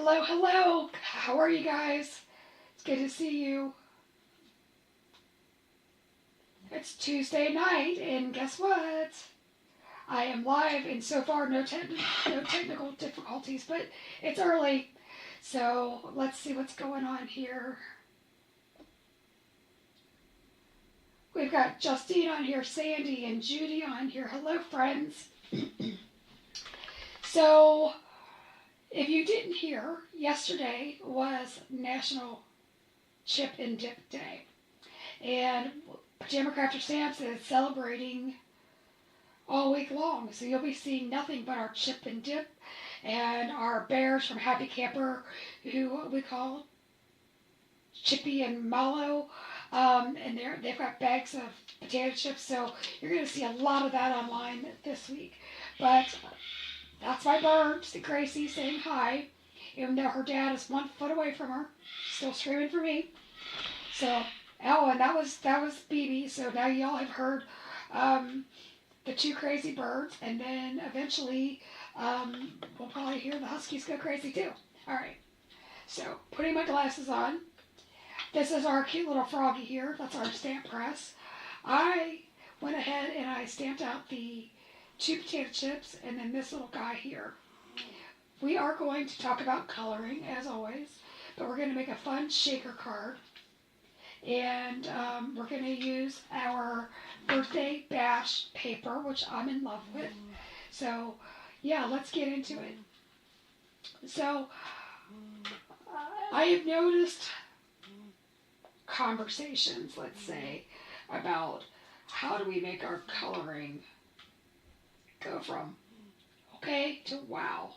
Hello, hello. How are you guys? It's good to see you. It's Tuesday night, and guess what? I am live, and so far no technical difficulties, but it's early, so let's see what's going on here. We've got Justine on here, Sandy, and Judy on here. Hello, friends. So, if you didn't hear, yesterday was National Chip and Dip Day. And Pajama Crafter Stamps is celebrating all week long. So you'll be seeing nothing but our chip and dip and our bears from Happy Camper, who we call Chippy and Mallow. And they've got bags of potato chips. So you're going to see a lot of that online this week. But that's my bird, Gracie, saying hi. Even though her dad is 1 foot away from her, still screaming for me. So, oh, and that was BB. So now y'all have heard the two crazy birds, and then eventually we'll probably hear the huskies go crazy too. All right. So putting my glasses on. This is our cute little froggy here. That's our stamp press. I went ahead and I stamped out the 2 potato chips and then this little guy here. We are going to talk about coloring as always, but we're going to make a fun shaker card. And we're going to use our birthday bash paper, which I'm in love with. So, yeah, let's get into it. So, I have noticed conversations, let's say, about how do we make our coloring go from okay to wow.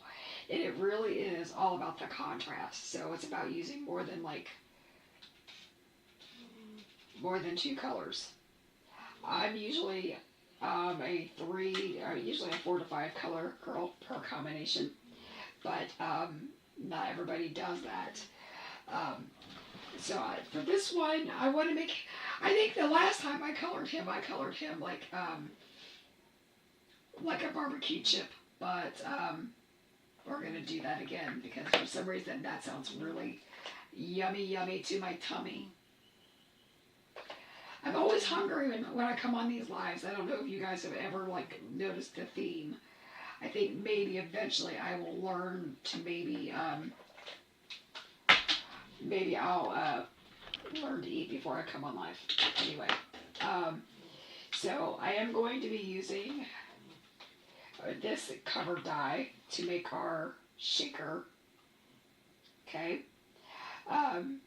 And it really is all about the contrast. So it's about using more than 2 colors. I'm usually usually a 4 to 5 color girl per combination, but not everybody does that. For this one, I want to make. I think the last time I colored him like a barbecue chip, but we're gonna do that again because for some reason that sounds really yummy to my tummy. I'm always hungry when I come on these lives. I don't know if you guys have ever noticed the theme. I think maybe eventually I will learn to maybe I'll learn to eat before I come on live. Anyway, so I am going to be using this cover die to make our shaker. Okay. And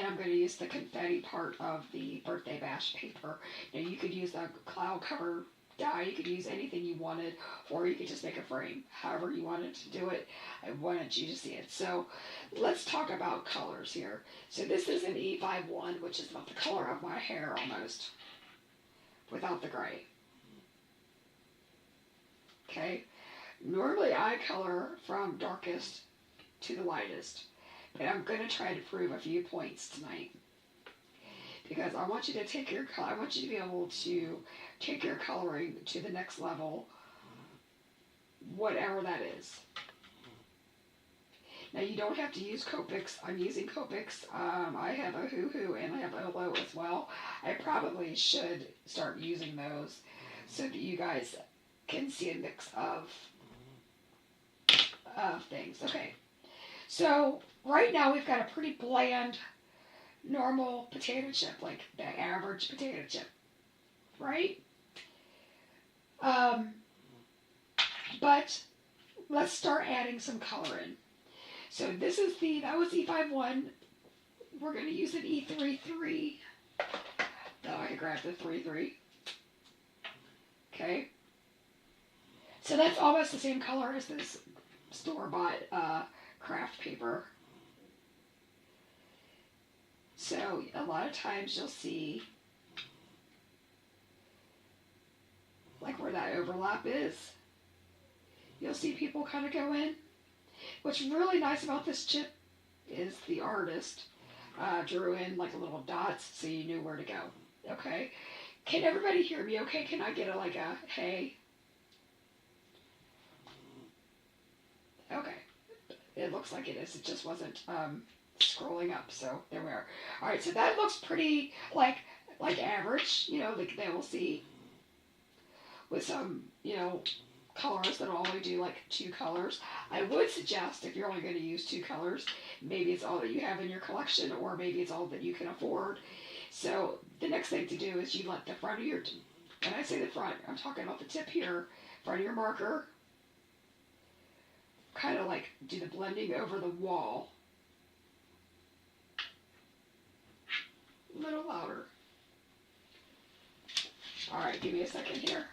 I'm going to use the confetti part of the birthday bash paper. Now you could use a cloud cover die, you could use anything you wanted, or you could just make a frame. However you wanted to do it, I wanted you to see it. So let's talk about colors here. So this is an E51, which is about the color of my hair almost, without the gray. Okay, normally I color from darkest to the lightest. But I'm going to try to prove a few points tonight because I want you to take your I want you to be able to take your coloring to the next level, whatever that is. Now you don't have to use Copics. I'm using Copics. I have a Hoo-Hoo and I have a Olo as well. I probably should start using those so that you guys can see a mix of things. Okay. So right now we've got a pretty bland, normal potato chip, like the average potato chip, right? But let's start adding some color in. So this is that was E51. We're going to use an E33. Oh, I can grab the 3-3. Okay. So that's almost the same color as this store-bought craft paper. So a lot of times you'll see where that overlap is. You'll see people kind of go in. What's really nice about this chip is the artist drew in little dots so you knew where to go. Okay. Can everybody hear me okay? Can I get a hey? Okay. It looks like it is. It just wasn't scrolling up. So there we are. All right, so that looks pretty like average. You know, like they will see with some, you know, colors that only do like 2 colors. I would suggest if you're only going to use 2 colors, maybe it's all that you have in your collection, or maybe it's all that you can afford. So the next thing to do is you let the front of your, when I say the front, I'm talking about the tip here, front of your marker, kind of like do the blending over the wall. A little louder. All right, give me a second here.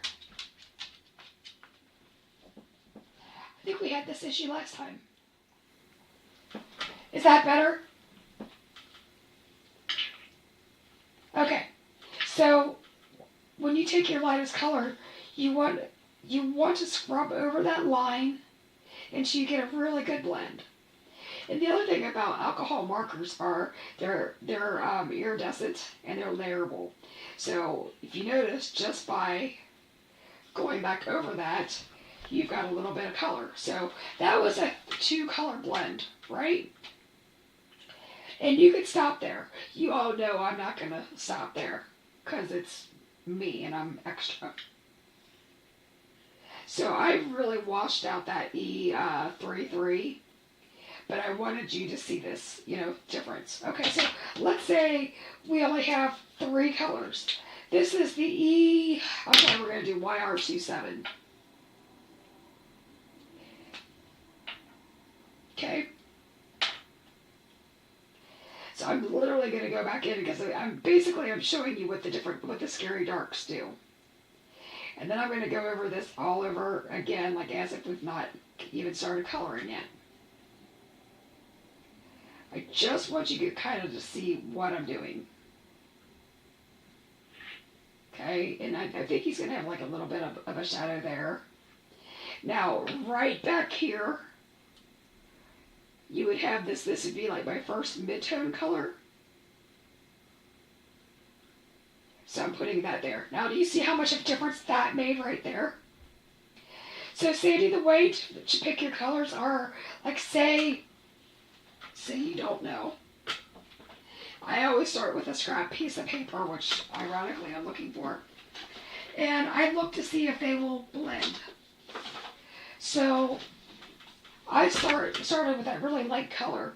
I think we had this issue last time. Is that better? Okay. So when you take your lightest color, you want to scrub over that line until you get a really good blend. And the other thing about alcohol markers are they're iridescent and they're layerable. So if you notice, just by going back over that, you've got a little bit of color. So that was a 2 color blend, right? And you could stop there. You all know I'm not going to stop there because it's me and I'm extra. So I really washed out that E33, but I wanted you to see this, you know, difference. Okay, so let's say we only have 3 colors. This is the okay, we're going to do YR27. Okay. So I'm literally going to go back in because I'm showing you what the scary darks do. And then I'm going to go over this all over again, like as if we've not even started coloring yet. I just want you to kind of to see what I'm doing. Okay, and I think he's going to have like a little bit of a shadow there. Now, right back here, you would have this would be like my first mid-tone color. So I'm putting that there. Now, do you see how much of a difference that made right there? So, Sandy, the way to pick your colors are, like, say you don't know. I always start with a scrap piece of paper, which, ironically, I'm looking for. And I look to see if they will blend. So I started with that really light color.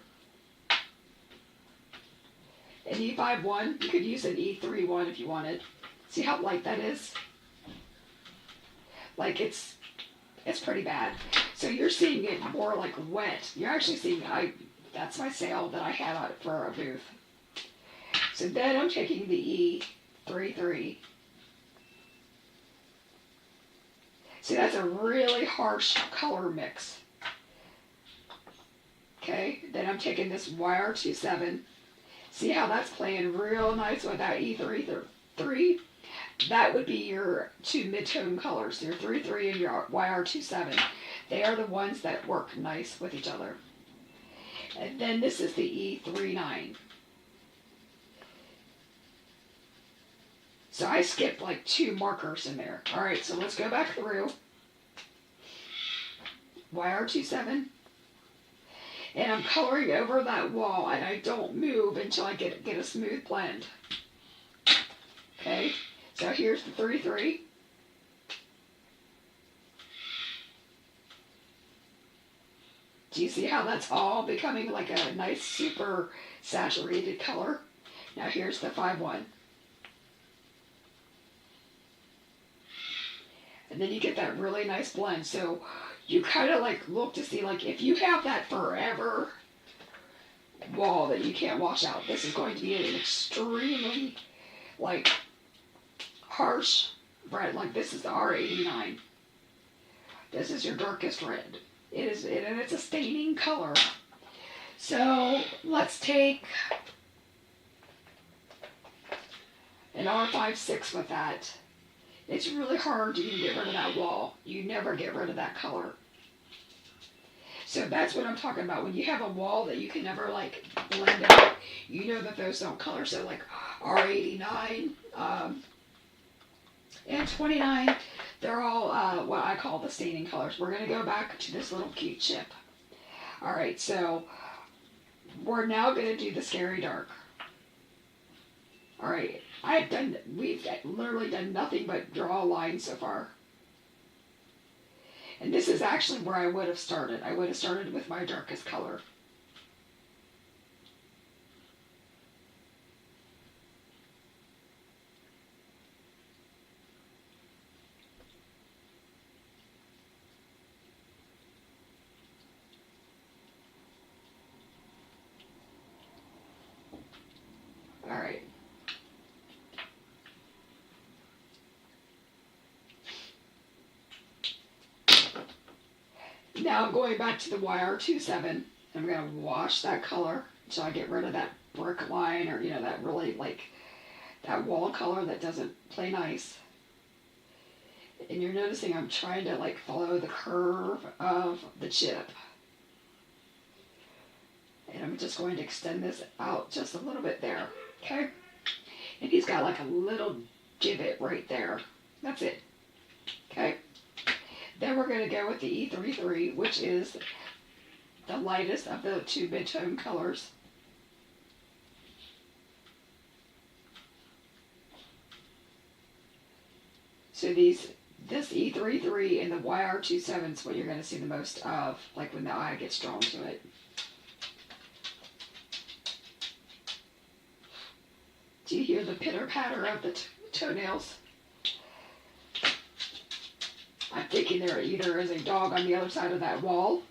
An E51, you could use an E31 if you wanted. See how light that is? Like it's pretty bad. So you're seeing it more like wet. You're actually seeing, that's my sale that I had out for a booth. So then I'm taking the E33. See, that's a really harsh color mix. Okay, then I'm taking this YR27. See how that's playing real nice with that E33? That would be your 2 mid-tone colors, your 33 and your YR27. They are the ones that work nice with each other. And then this is the E39. So I skipped like 2 markers in there. All right, so let's go back through. YR27. And I'm coloring over that wall, and I don't move until I get a smooth blend. Okay, so here's the 33. Do you see how that's all becoming like a nice, super saturated color? Now here's the 5-1. And then you get that really nice blend. So you kind of like look to see, like, if you have that forever wall that you can't wash out, this is going to be an extremely, like, harsh red. Like, this is the R89. This is your darkest red. And it's a staining color. So let's take an R56 with that. It's really hard to even get rid of that wall. You never get rid of that color. So that's what I'm talking about. When you have a wall that you can never like blend out, you know that those don't color. So like R89 and 29, they're all what I call the staining colors. We're going to go back to this little cute chip. Alright, so we're now going to do the scary dark. Alright, we've literally done nothing but draw a line so far. And this is actually where I would have started. I would have started with my darkest color. Alright. Now I'm going back to the YR27. I'm going to wash that color until I get rid of that brick line, or, that really, that wall color that doesn't play nice. And you're noticing I'm trying to, follow the curve of the chip. And I'm just going to extend this out just a little bit there, okay? And he's got a little divot right there. That's it, okay? Then we're going to go with the E33, which is the lightest of the two mid-tone colors. So this E33 and the YR27 is what you're going to see the most of, when the eye gets drawn to it. Do you hear the pitter-patter of the toenails? I'm thinking there either is a dog on the other side of that wall,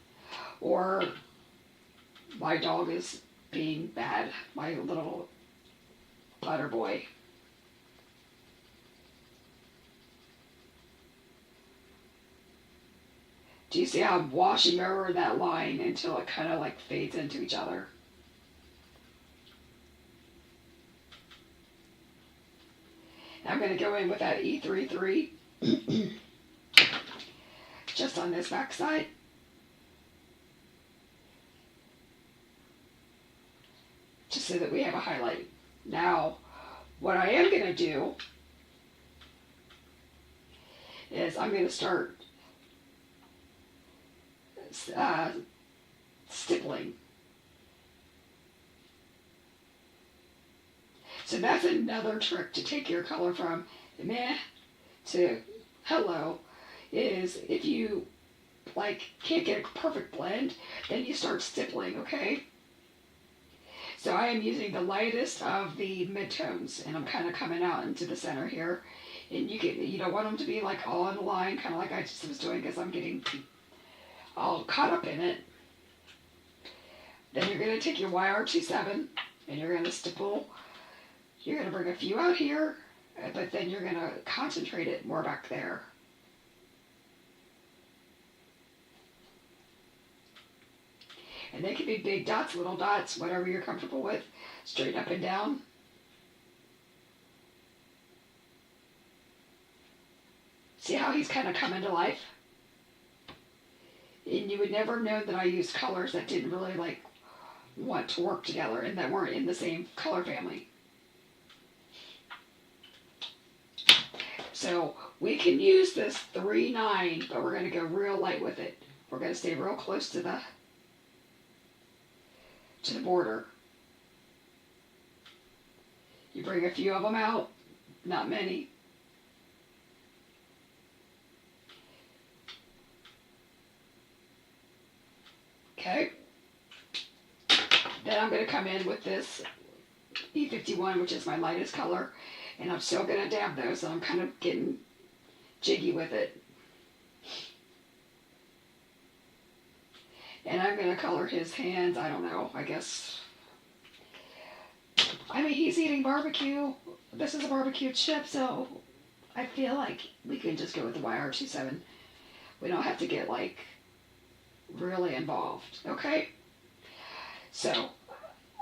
or my dog is being bad, my little butter boy. Do you see how I'm washing over that line until it kind of fades into each other? I'm going to go in with that E33 just on this back side. Just so that we have a highlight. Now, what I am going to do is I'm going to start stippling. So that's another trick to take your color from meh to hello, is if you can't get a perfect blend, then you start stippling, okay? So I am using the lightest of the midtones, and I'm kind of coming out into the center here. And you don't want them to be all on the line, kind of like I just was doing, because I'm getting all caught up in it. Then you're going to take your YR27 and you're going to stipple. You're going to bring a few out here, but then you're going to concentrate it more back there. And they can be big dots, little dots, whatever you're comfortable with, straight up and down. See how he's kind of coming to life? And you would never know that I used colors that didn't really want to work together and that weren't in the same color family. So we can use this 3-9, but we're going to go real light with it. We're going to stay real close to the border. You bring a few of them out, not many. Okay. Then I'm going to come in with this E51, which is my lightest color, and I'm still going to dab those, so I'm kind of getting jiggy with it. And I'm going to color his hands, I don't know, I guess. I mean, he's eating barbecue. This is a barbecue chip, so I feel like we can just go with the YR27. We don't have to get, really involved, okay? So,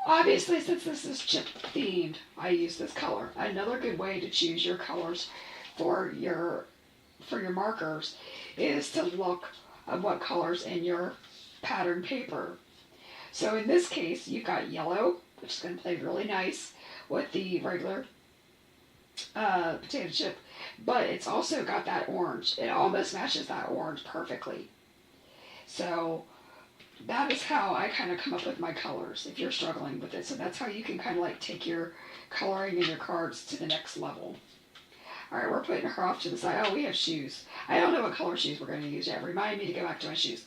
obviously, since this is chip themed, I use this color. Another good way to choose your colors for your markers is to look at what colors in your pattern paper. So in this case, you've got yellow, which is going to play really nice with the regular potato chip, but it's also got that orange. It almost matches that orange perfectly. So that is how I kind of come up with my colors if you're struggling with it. So that's how you can kind of like take your coloring and your cards to the next level. All right, we're putting her off to the side. Oh, we have shoes. I don't know what color shoes we're going to use yet. Remind me to go back to my shoes.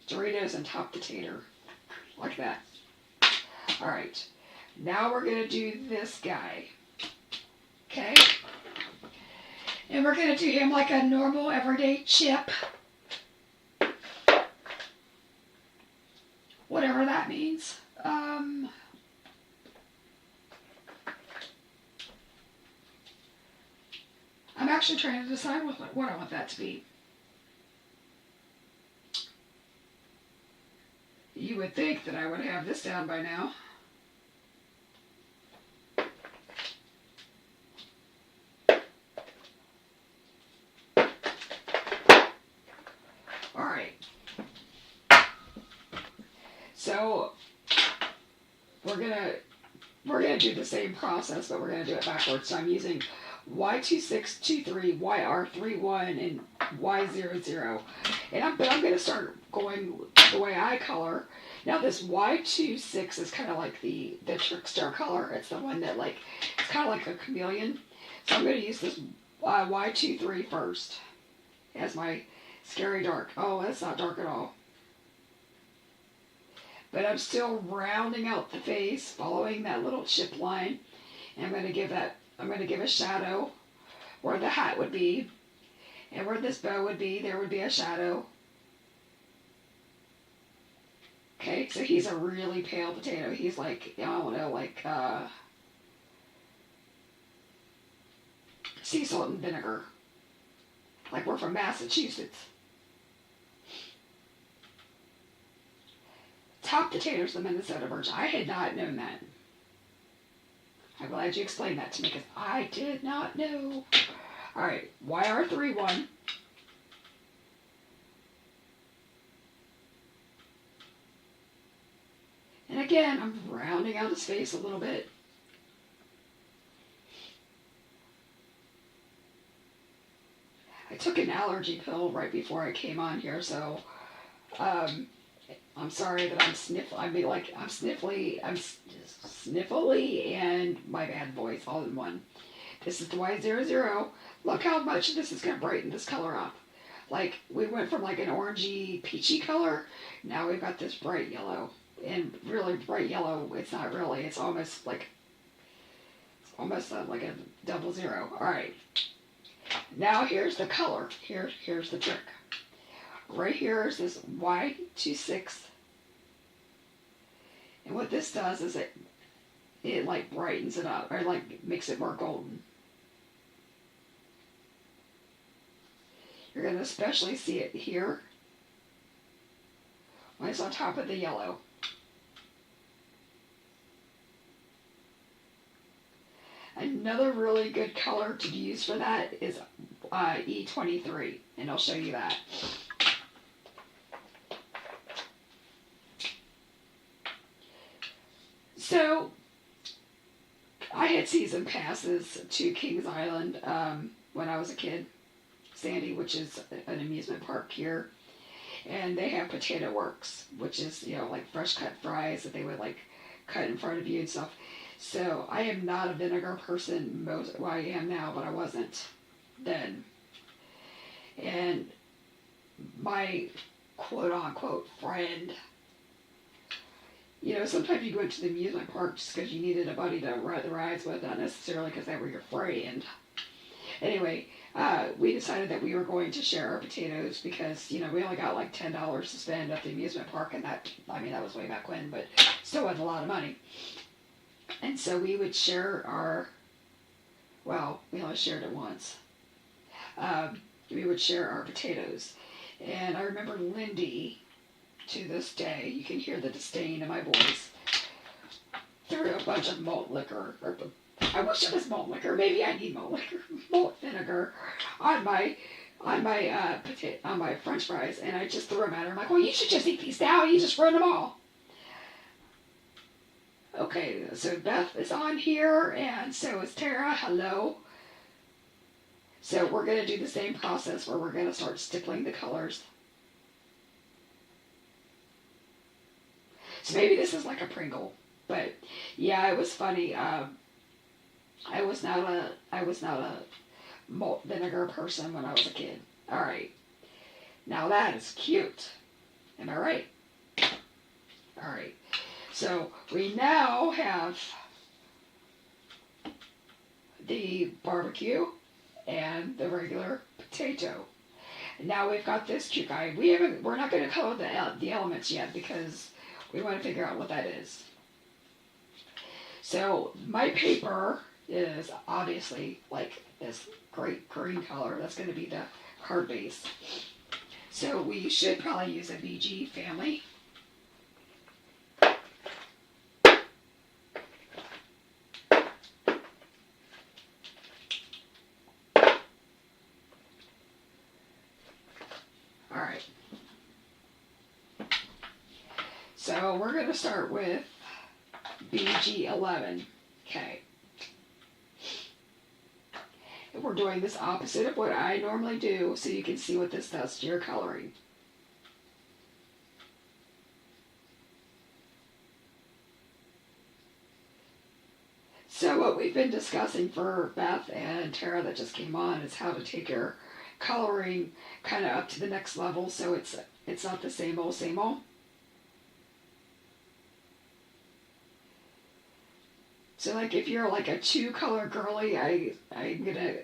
Doritos and top potato. Like that. All right. Now we're going to do this guy. Okay? And we're going to do him like a normal everyday chip. Whatever that means. I'm actually trying to decide what I want that to be. You would think that I would have this down by now. All right. So we're gonna do the same process, but we're gonna do it backwards. So I'm using Y2623, YR31, and Y00. But I'm gonna start going the way I color. Now this Y26 is kind of like the trickster color. It's the one that like, it's kind of like a chameleon. So I'm gonna use this Y23 first as my scary dark. Oh, that's not dark at all. But I'm still rounding out the face, following that little chip line. And I'm going to give a shadow where the hat would be. And where this bow would be, there would be a shadow. Okay, so he's a really pale potato. He's like, I don't know, like sea salt and vinegar. Like we're from Massachusetts. Top potatoes, the Minnesota version. I had not known that. I'm glad you explained that to me because I did not know. Alright, YR31. And again, I'm rounding out his face a little bit. I took an allergy pill right before I came on here, so I'm sorry that I'm sniffly, and my bad voice all in one. This is the Y00. Look how much this is going to brighten this color up. Like, we went from like an orangey, peachy color, now we've got this bright yellow. And really bright yellow, it's not really, it's almost like a 00. Alright. Now here's the color. Here's the trick. Right here is this Y26. And what this does is it like brightens it up, or like makes it more golden. You're going to especially see it here when it's on top of the yellow. Another really good color to use for that is E23, and I'll show you that. So, I had season passes to Kings Island when I was a kid, Sandy, which is an amusement park here, and they have Potato Works, which is, like fresh cut fries that they would like cut in front of you and stuff. So I am not a vinegar person. I am now, but I wasn't then. And my quote-unquote friend, sometimes you go into the amusement park just because you needed a buddy to ride the rides with, not necessarily because they were your friend. Anyway, we decided that we were going to share our potatoes because, we only got like $10 to spend at the amusement park, and that was way back when, but still wasn't a lot of money. And so we would share we only shared it once. We would share our potatoes. And I remember Lindy, to this day, you can hear the disdain in my voice, threw a bunch of malt liquor, I wish it was malt liquor, maybe I need malt vinegar, on my French fries, and I just threw them at her. I'm like, well, you should just eat these now, you just ruined them all. Okay, so Beth is on here, and so is Tara. Hello. So we're going to do the same process where we're going to start stippling the colors. So maybe this is like a Pringle. But yeah, it was funny. I was not a malt vinegar person when I was a kid. All right. Now that is cute. Am I right? All right. So we now have the barbecue and the regular potato. And now we've got this cute guy. We're not going to color the elements yet because we want to figure out what that is. So my paper is obviously like this great green color. That's going to be the card base. So we should probably use a BG family. Alright. So we're going to start with BG11. Okay. We're doing this opposite of what I normally do so you can see what this does to your coloring. So what we've been discussing for Beth and Tara that just came on is how to take your coloring kind of up to the next level so it's not the same old, same old. So like if you're like a 2-color girly, I'm gonna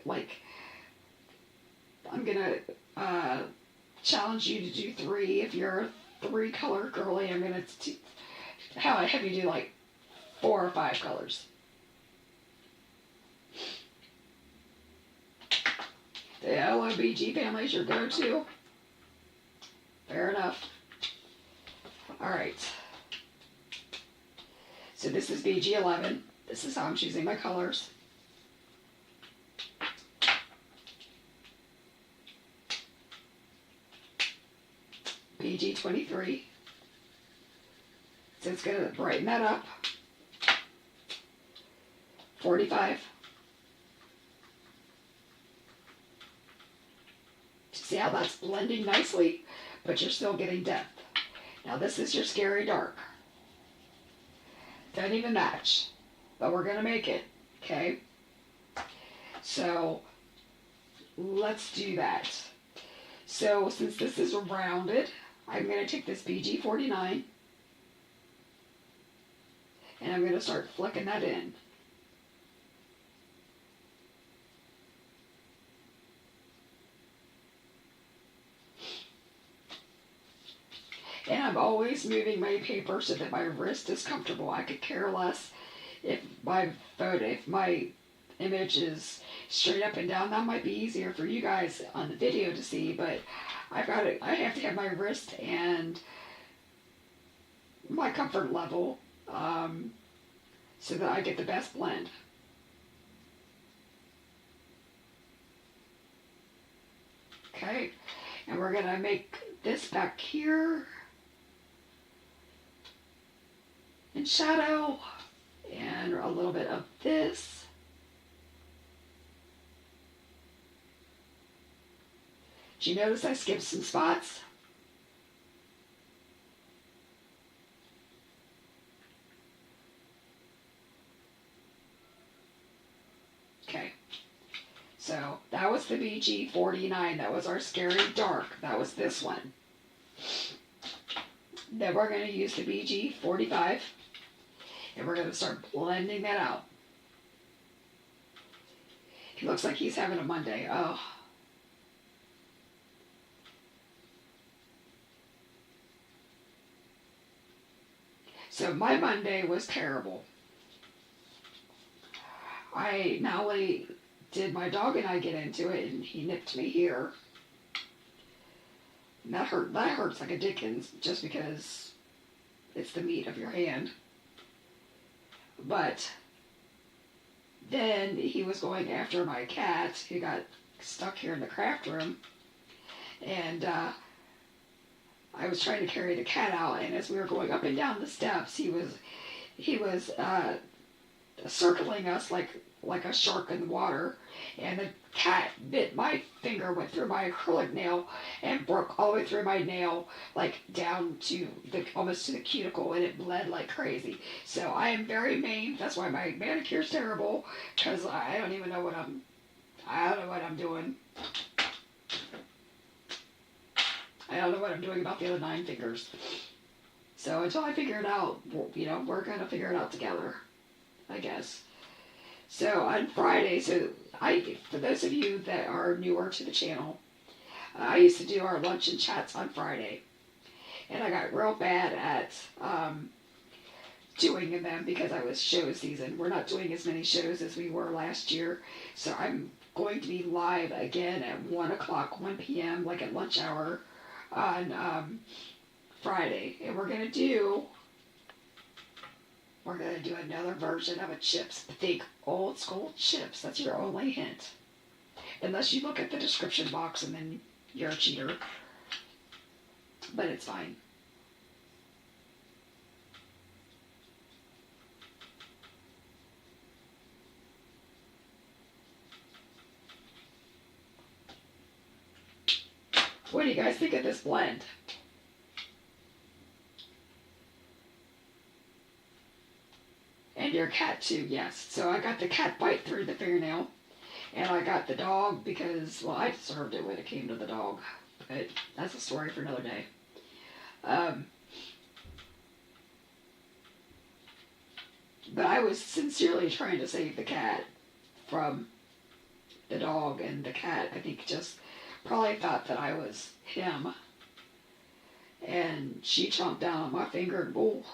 challenge you to do 3. If you're a 3-color girly, I'm gonna have you do like 4 or 5 colors. The LOBG family is your go-to. Fair enough. Alright. So this is BG11. This is how I'm choosing my colors. BG23. So it's going to brighten that up. 45. See how that's blending nicely, but you're still getting depth. Now this is your scary dark. Don't even match, but we're going to make it, okay? So let's do that. So since this is rounded, I'm going to take this BG49 and I'm going to start flicking that in. And I'm always moving my paper so that my wrist is comfortable. I could care less if my image is straight up and down. That might be easier for you guys on the video to see, but I have to have my wrist and my comfort level so that I get the best blend. Okay, and we're gonna make this back here in shadow, and a little bit of this. Did you notice I skipped some spots? Okay, so that was the BG49. That was our scary dark. That was this one. Then we're going to use the BG45. And we're going to start blending that out. He looks like he's having a Monday. Oh. So my Monday was terrible. I not only did my dog and I get into it, and he nipped me here. And that hurts like a dickens just because it's the meat of your hand. But then he was going after my cat who got stuck here in the craft room. And I was trying to carry the cat out, and as we were going up and down the steps, he was circling us like a shark in the water, and the cat bit my finger, went through my acrylic nail, and broke all the way through my nail, like down to the almost to the cuticle, and it bled like crazy. So I am very maimed. That's why my manicure's terrible, because I don't even know what I'm doing. I don't know what I'm doing about the other 9 fingers. So until I figure it out, we're gonna figure it out together, I guess. So on Friday, for those of you that are newer to the channel, I used to do our lunch and chats on Friday, and I got real bad at doing them because I was show season. We're not doing as many shows as we were last year, so I'm going to be live again at 1 p.m., like at lunch hour on Friday, and we're gonna do another version of a chips. Think old school chips. That's your only hint. Unless you look at the description box and then you're a cheater. But it's fine. What do you guys think of this blend? And your cat too, yes. So I got the cat bite through the fingernail. And I got the dog because, well, I deserved it when it came to the dog. But that's a story for another day. But I was sincerely trying to save the cat from the dog, and the cat, I think, just probably thought that I was him. And she chomped down on my finger, and oh,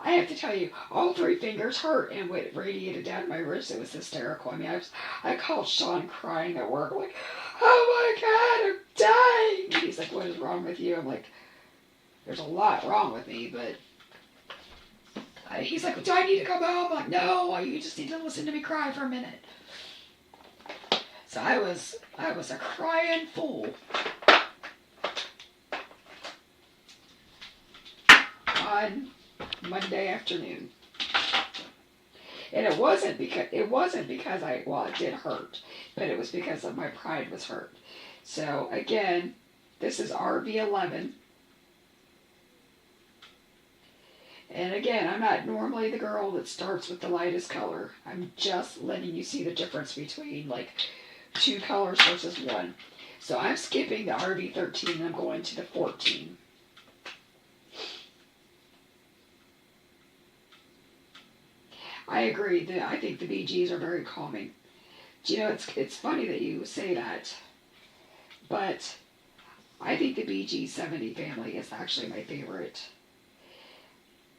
I have to tell you, all 3 fingers hurt, and when it radiated down my wrist, it was hysterical. I mean, I called Sean crying at work, like, oh my God, I'm dying. And he's like, what is wrong with you? I'm like, there's a lot wrong with me, but he's like, do I need to come home? I'm like, no, you just need to listen to me cry for a minute. So I was a crying fool. On Monday afternoon. And it wasn't because it did hurt, but it was because of my pride was hurt. So again, this is RV11. And again, I'm not normally the girl that starts with the lightest color. I'm just letting you see the difference between like 2 colors versus 1. So I'm skipping the RV13 and I'm going to the 14. I agree. I think the BGs are very calming. Do you know, it's funny that you say that, but I think the BG 70 family is actually my favorite.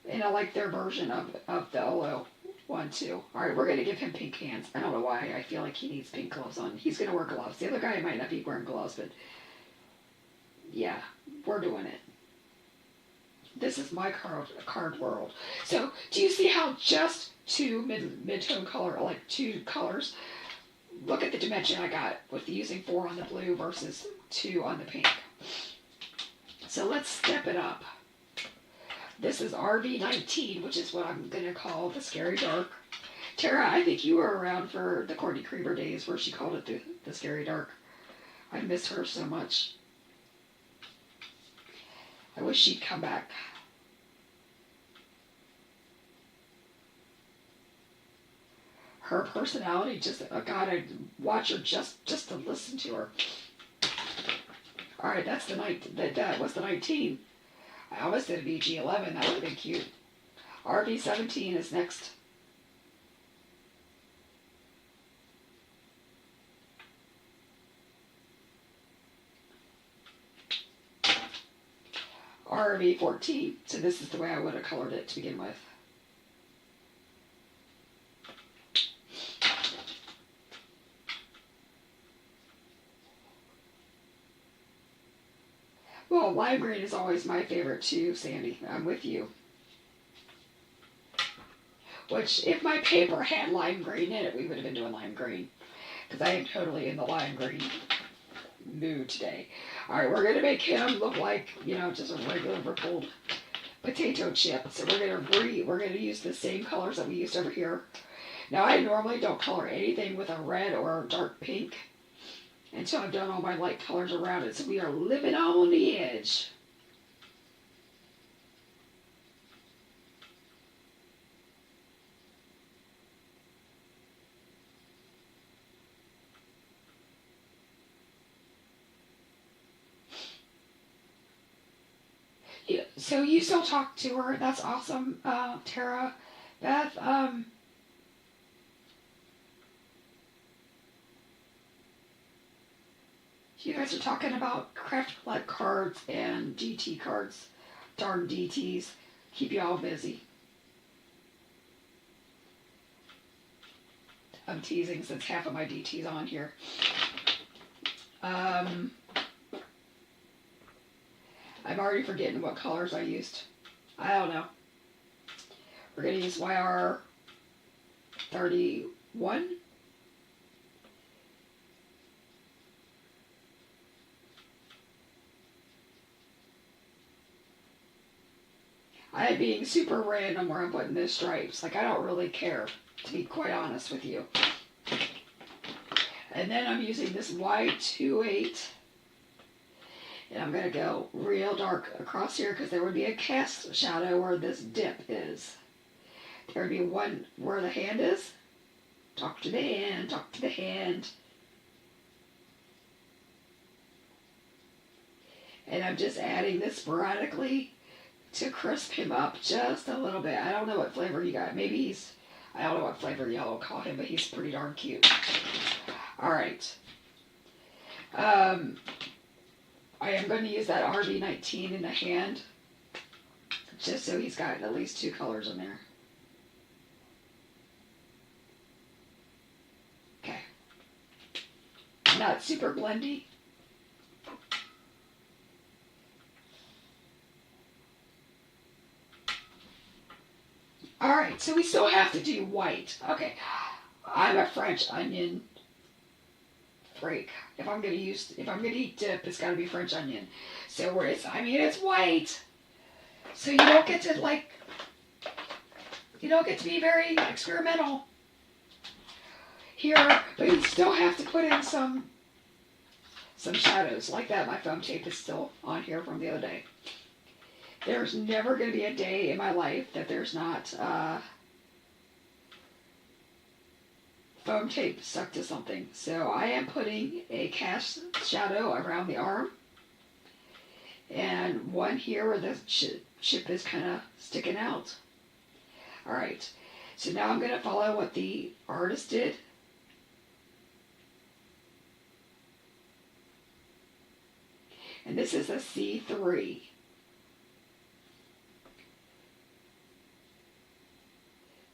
And I like their version of the Olo one too. Alright, we're going to give him pink hands. I don't know why. I feel like he needs pink gloves on. He's going to wear gloves. The other guy might not be wearing gloves, but yeah, we're doing it. This is my card world. So, do you see how just 2 mid-tone color, like 2 colors, look at the dimension I got with using 4 on the blue versus 2 on the pink. So let's step it up. This is RV19, which is what I'm going to call the Scary Dark. Tara, I think you were around for the Courtney Creemer days where she called it the Scary Dark. I miss her so much. I wish she'd come back. Her personality, just, oh God, I'd watch her just to listen to her. Alright, that's the night, that was the 19. I almost did a BG11, that would have been cute. RV17 is next. RV14, so this is the way I would have colored it to begin with. Well, lime green is always my favorite too, Sandy. I'm with you. Which, if my paper had lime green in it, we would have been doing lime green. Because I am totally in the lime green mood today. Alright, we're going to make him look like, just a regular rippled potato chip. So we're gonna use the same colors that we used over here. Now I normally don't color anything with a red or a dark pink until I've done all my light colors around it. So we are living on the edge. Yeah, so you still talk to her. That's awesome, Tara. Beth, you guys are talking about craft blood cards and DT cards. Darn DTs. Keep you all busy. I'm teasing since half of my DT's on here. I'm already forgetting what colors I used. I don't know. We're going to use YR 31. I'm being super random where I'm putting those stripes. Like, I don't really care, to be quite honest with you. And then I'm using this Y28. And I'm going to go real dark across here because there would be a cast shadow where this dip is. There would be one where the hand is. Talk to the hand, talk to the hand. And I'm just adding this sporadically to crisp him up just a little bit. I don't know what flavor you got. Maybe he's, I don't know what flavor y'all call him, but he's pretty darn cute. Alright. I am going to use that RB19 in the hand, just so he's got at least 2 colors in there. Okay. Not super blendy. Alright, so we still have to do white. Okay. I'm a French onion freak. If I'm gonna eat dip, it's gotta be French onion. So it's white. So you don't get to be very experimental here, but you still have to put in some shadows like that. My foam tape is still on here from the other day. There's never gonna be a day in my life that there's not foam tape stuck to something. So I am putting a cast shadow around the arm and one here where the chip is kind of sticking out. Alright, so now I'm going to follow what the artist did. And this is a C3.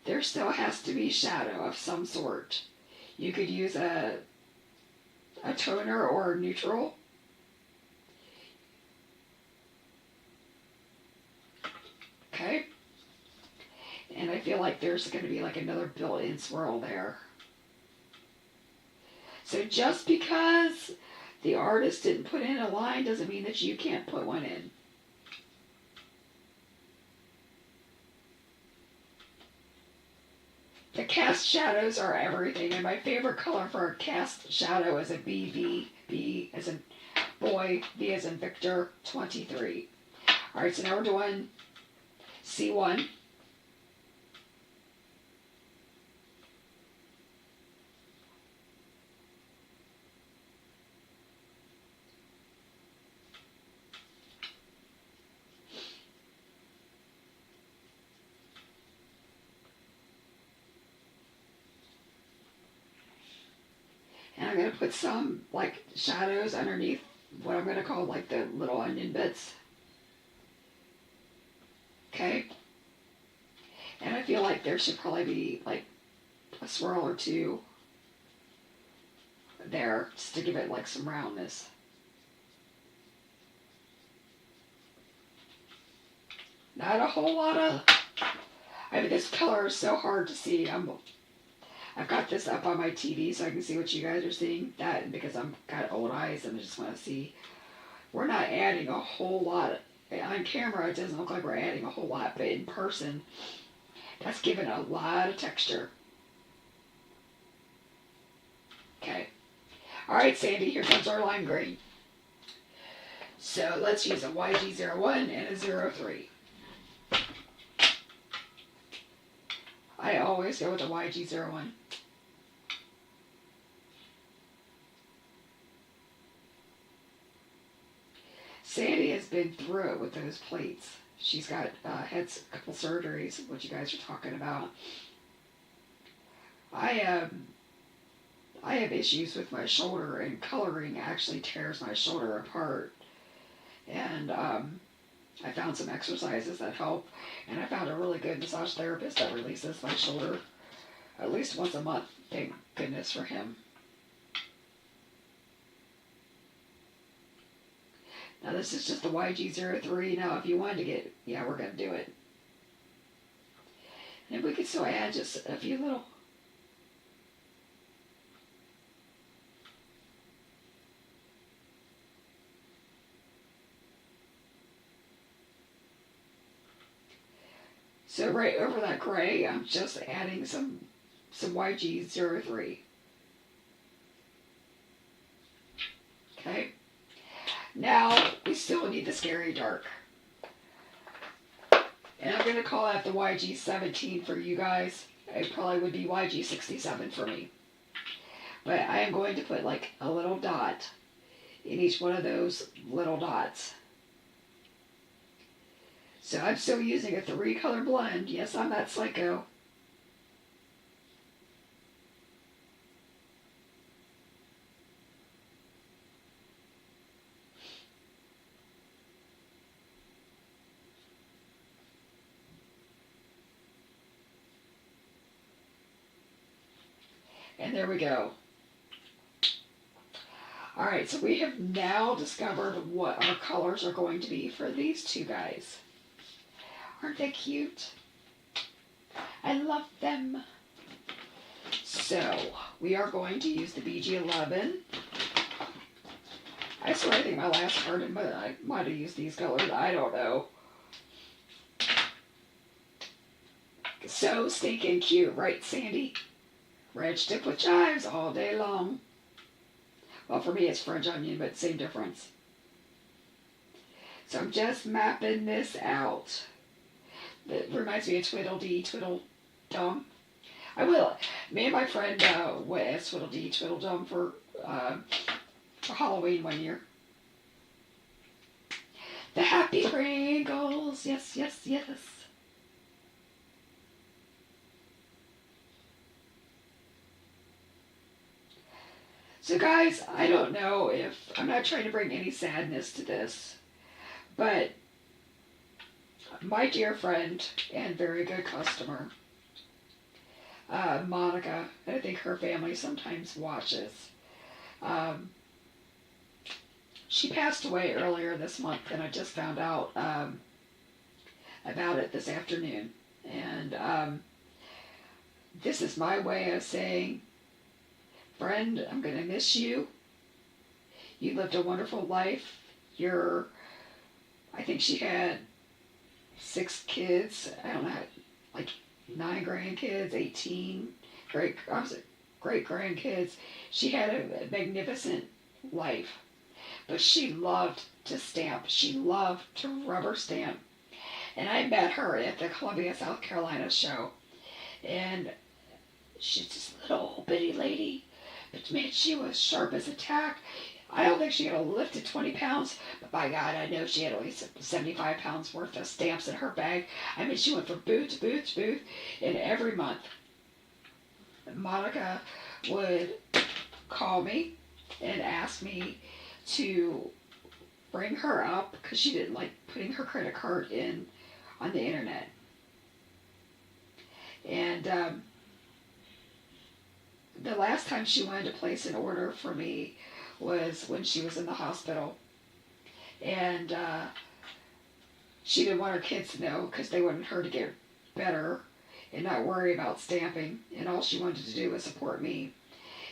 There still has to be shadow of some sort. You could use a toner or a neutral. Okay. And I feel like there's going to be like another built-in swirl there. So just because the artist didn't put in a line doesn't mean that you can't put one in. The cast shadows are everything, and my favorite color for a cast shadow is a BB, B as in boy, V as in Victor, 23. Alright, so now we're doing C1. And I'm going to put some, like, shadows underneath what I'm going to call, like, the little onion bits. Okay? And I feel like there should probably be, like, a swirl or two there just to give it, like, some roundness. Not a whole lot of... I mean, this color is so hard to see. I've got this up on my TV so I can see what you guys are seeing. That, because I've got old eyes and I just want to see. We're not adding a whole lot on camera, it doesn't look like we're adding a whole lot, but in person, that's giving a lot of texture. Okay. All right, Sandy, here comes our lime green. So let's use a YG01 and a 03. I always go with a YG01. Sandy has been through it with those plates. She's got had a couple surgeries, what you guys are talking about. I have issues with my shoulder, and coloring actually tears my shoulder apart. And I found some exercises that help, and I found a really good massage therapist that releases my shoulder at least once a month. Thank goodness for him. Now this is just the YG03. Now if you wanted to get, yeah, we're going to do it. And if we could still add just a few little. So right over that gray, I'm just adding some YG03. Okay. Now we still need the scary dark. And I'm going to call that the YG17 for you guys. It probably would be YG67 for me. But I am going to put like a little dot in each one of those little dots. So I'm still using a 3-color blend. Yes, I'm that psycho. And there we go. Alright, so we have now discovered what our colors are going to be for these two guys. Aren't they cute? I love them. So, we are going to use the BG11. I swear I think my last card, I might have used these colors. I don't know. So stinking cute, right, Sandy? Red stick with chives all day long. Well, for me it's French onion, but same difference. So I'm just mapping this out. It reminds me of Tweedledee, Tweedledum. I will. Me and my friend went as Tweedledee, Tweedledum for Halloween one year. The happy sprinkles. Yes, yes, yes. So guys, I don't know if, I'm not trying to bring any sadness to this, but my dear friend and very good customer, Monica, and I think her family sometimes watches, she passed away earlier this month, and I just found out about it this afternoon. And this is my way of saying, friend, I'm going to miss you. You lived a wonderful life. I think she had 6 kids. I don't know, like 9 grandkids, 18 great grandkids. She had a magnificent life. But she loved to stamp. She loved to rubber stamp. And I met her at the Columbia, South Carolina show. And she's this little bitty lady. But man, she was sharp as a tack. I don't think she could have lifted 20 pounds, but by God, I know she had at least 75 pounds worth of stamps in her bag. I mean, she went from booth to booth to booth, and every month, Monica would call me and ask me to bring her up because she didn't like putting her credit card in on the internet. And the last time she wanted to place an order for me was when she was in the hospital. And she didn't want her kids to know because they wanted her to get better and not worry about stamping. And all she wanted to do was support me.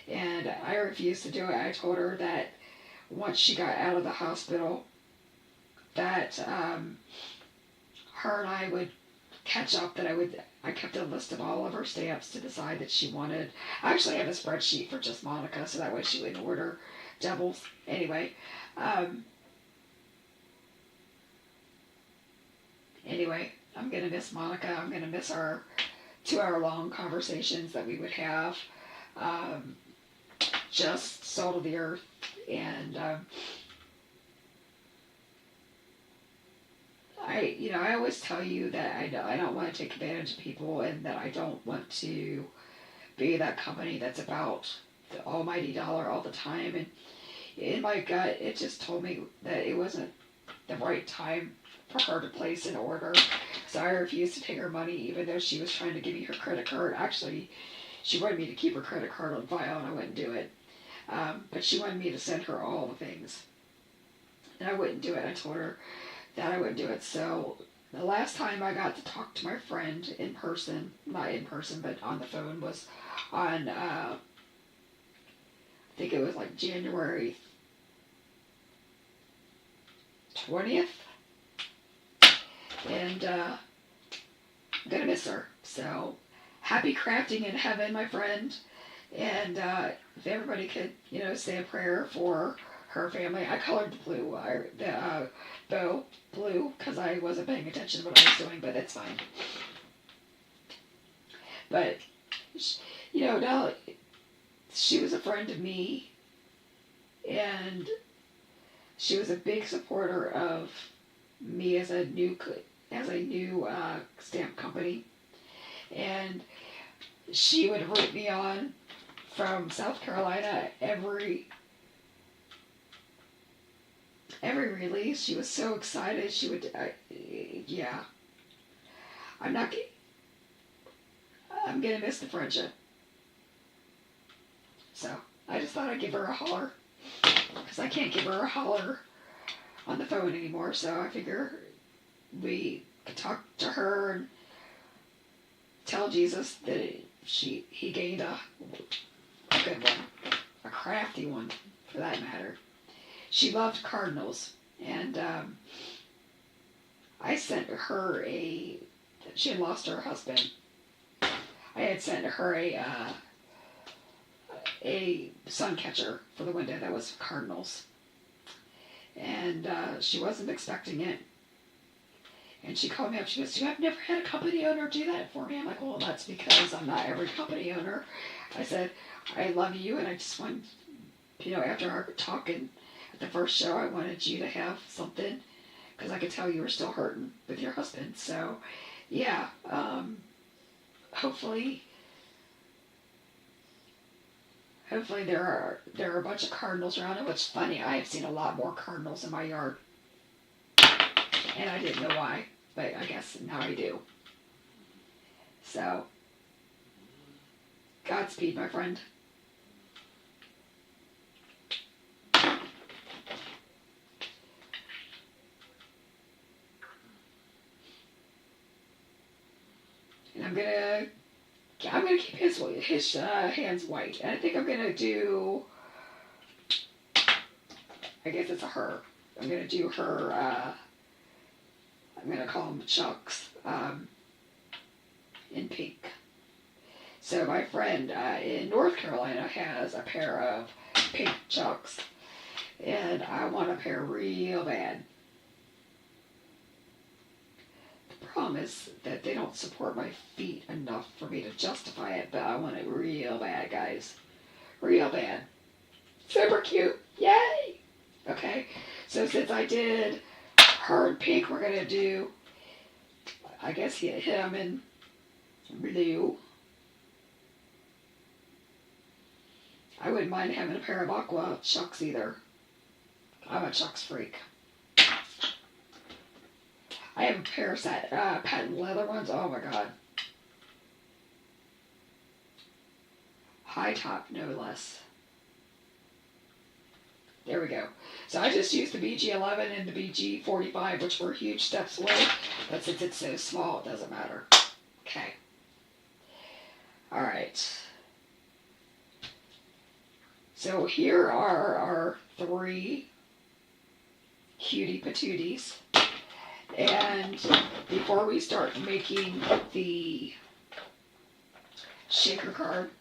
And I refused to do it. I told her that once she got out of the hospital, that her and I would catch up, that I kept a list of all of her stamps to decide that she wanted. I actually have a spreadsheet for just Monica, so that way she wouldn't order doubles. Anyway, I'm gonna miss Monica. I'm gonna miss our 2-hour-long conversations that we would have, just salt of the earth, and I always tell you that I don't want to take advantage of people, and that I don't want to be that company that's about the almighty dollar all the time. And in my gut, it just told me that it wasn't the right time for her to place an order. So I refused to take her money, even though she was trying to give me her credit card. Actually, she wanted me to keep her credit card on file, and I wouldn't do it. But she wanted me to send her all the things, and I wouldn't do it. I told her that I wouldn't do it. So the last time I got to talk to my friend in person, not in person, but on the phone, was on, I think it was like January 20th. And I'm going to miss her. So happy crafting in heaven, my friend. And if everybody could, say a prayer for her family. I colored the blue, the bow blue, because I wasn't paying attention to what I was doing, but it's fine. But, now she was a friend of me, and she was a big supporter of me as a new stamp company, and she would root me on from South Carolina every release. She was so excited. She would, yeah. I'm gonna miss the friendship. So I just thought I'd give her a holler, because I can't give her a holler on the phone anymore. So I figure we could talk to her and tell Jesus that he gained a good one, a crafty one for that matter. She loved cardinals, and I sent her she had lost her husband. I had sent her a sun catcher for the window that was cardinals, and she wasn't expecting it. And she called me up. She goes, "I've never had a company owner do that for me." I'm like, "Well, that's because I'm not every company owner." I said, "I love you, and I just want, after our talking at the first show, I wanted you to have something, because I could tell you were still hurting with your husband." So, yeah, hopefully there are a bunch of cardinals around. And what's funny, I have seen a lot more cardinals in my yard, and I didn't know why, but I guess now I do. So, Godspeed, my friend. And I'm gonna keep his hands white, and I think I'm gonna do, I guess it's a her. I'm gonna do her. I'm gonna call them Chucks, in pink. So my friend in North Carolina has a pair of pink Chucks, and I want a pair real bad. The problem is that they don't support my feet enough for me to justify it, but I want it real bad, guys. Real bad. Super cute. Yay! Okay, so since I did her in pink, we're going to do, I guess, him in blue. I wouldn't mind having a pair of aqua Chucks either. I'm a Chucks freak. I have a pair of patent leather ones. Oh my god. High top, no less. There we go. So I just used the BG11 and the BG45, which were huge steps away, but since it's so small, it doesn't matter. Okay. Alright. So here are our 3 cutie patooties. And before we start making the shaker card,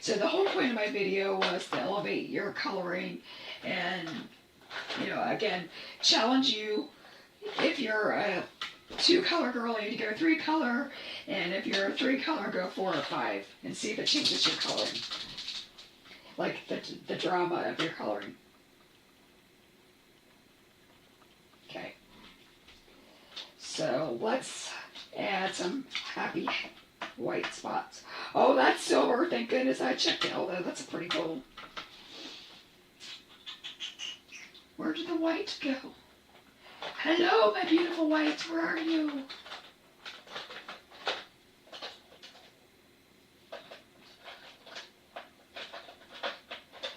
so the whole point of my video was to elevate your coloring and, again, challenge you. If you're a 2-color girl, you need to go 3-color, and if you're a 3-color, go 4 or 5, and see if it changes your coloring, like the drama of your coloring. Okay, so let's add some happy white spots. Oh, that's silver. Thank goodness I checked it. Although that's a pretty cool. Where did the white go? Hello, my beautiful white. Where are you?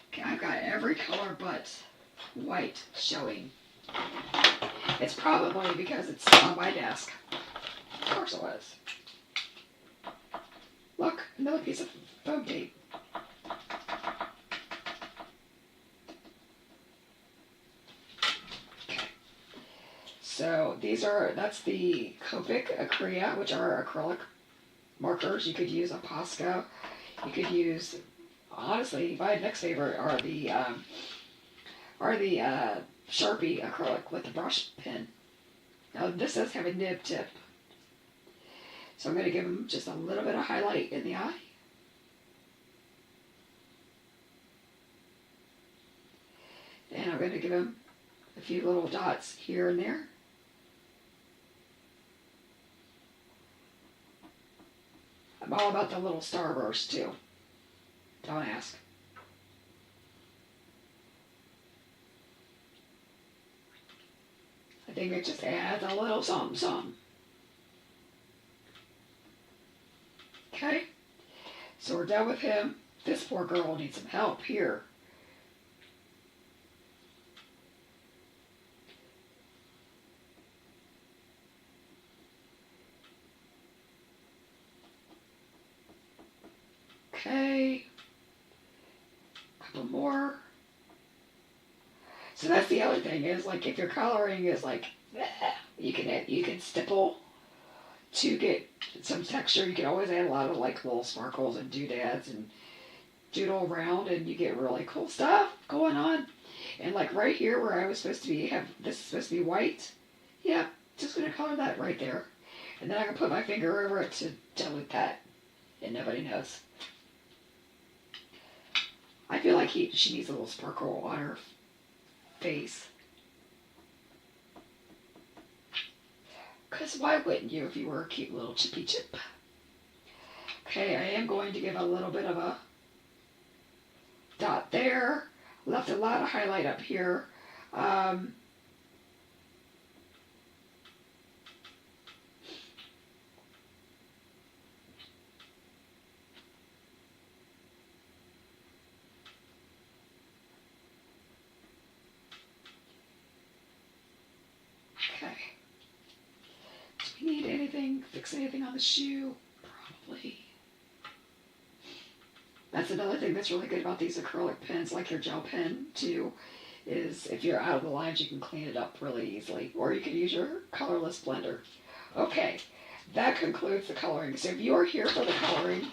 Okay, I've got every color but white showing. It's probably because it's on my desk. Of course it was. Look, another piece of foam tape. Okay. So that's the Copic Acrylic, which are acrylic markers. You could use a Posca. You could use, honestly, my next favorite are the Sharpie acrylic with the brush pen. Now this does have a nib tip. So I'm going to give them just a little bit of highlight in the eye. And I'm going to give them a few little dots here and there. I'm all about the little starburst too. Don't ask. I think it just adds a little something. Okay, so we're done with him. This poor girl needs some help here. Okay, a couple more. So that's the other thing is, like, if your coloring is like, you can stipple to get some texture. You can always add a lot of like little sparkles and doodads and doodle around, and you get really cool stuff going on. And like right here where I was supposed to be, this is supposed to be white. Yeah, just gonna color that right there, and then I can put my finger over it to dilute that, and nobody knows. I feel like she needs a little sparkle on her face. Because why wouldn't you if you were a cute little chippy chip? Okay, I am going to give a little bit of a dot there. Left a lot of highlight up here. Okay. Do we need anything, fix anything on the shoe? Probably. That's another thing that's really good about these acrylic pens, like your gel pen too, is if you're out of the lines, you can clean it up really easily. Or you can use your colorless blender. Okay, that concludes the coloring. So if you are here for the coloring,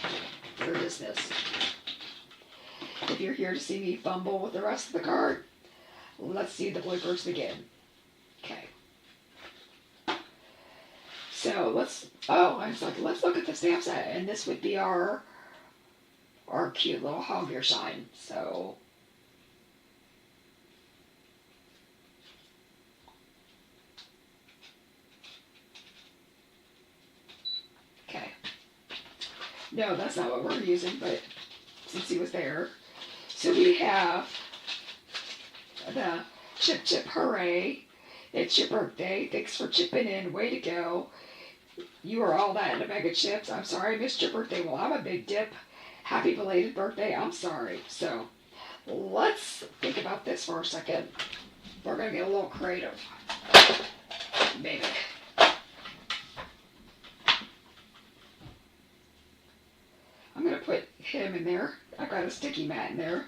your business. If you're here to see me fumble with the rest of the card, let's see the bloopers begin. Okay. So let's look at the stamp set, and this would be our cute little hog ear sign. So okay. No, that's not what we're using, but since he was there. So we have the Chip Chip Hooray. It's your birthday. Thanks for chipping in. Way to go. You are all that in a bag of chips. I'm sorry I missed your birthday. Well, I'm a big dip. Happy belated birthday. I'm sorry. So let's think about this for a second. We're going to get a little creative. Maybe. I'm going to put him in there. I've got a sticky mat in there.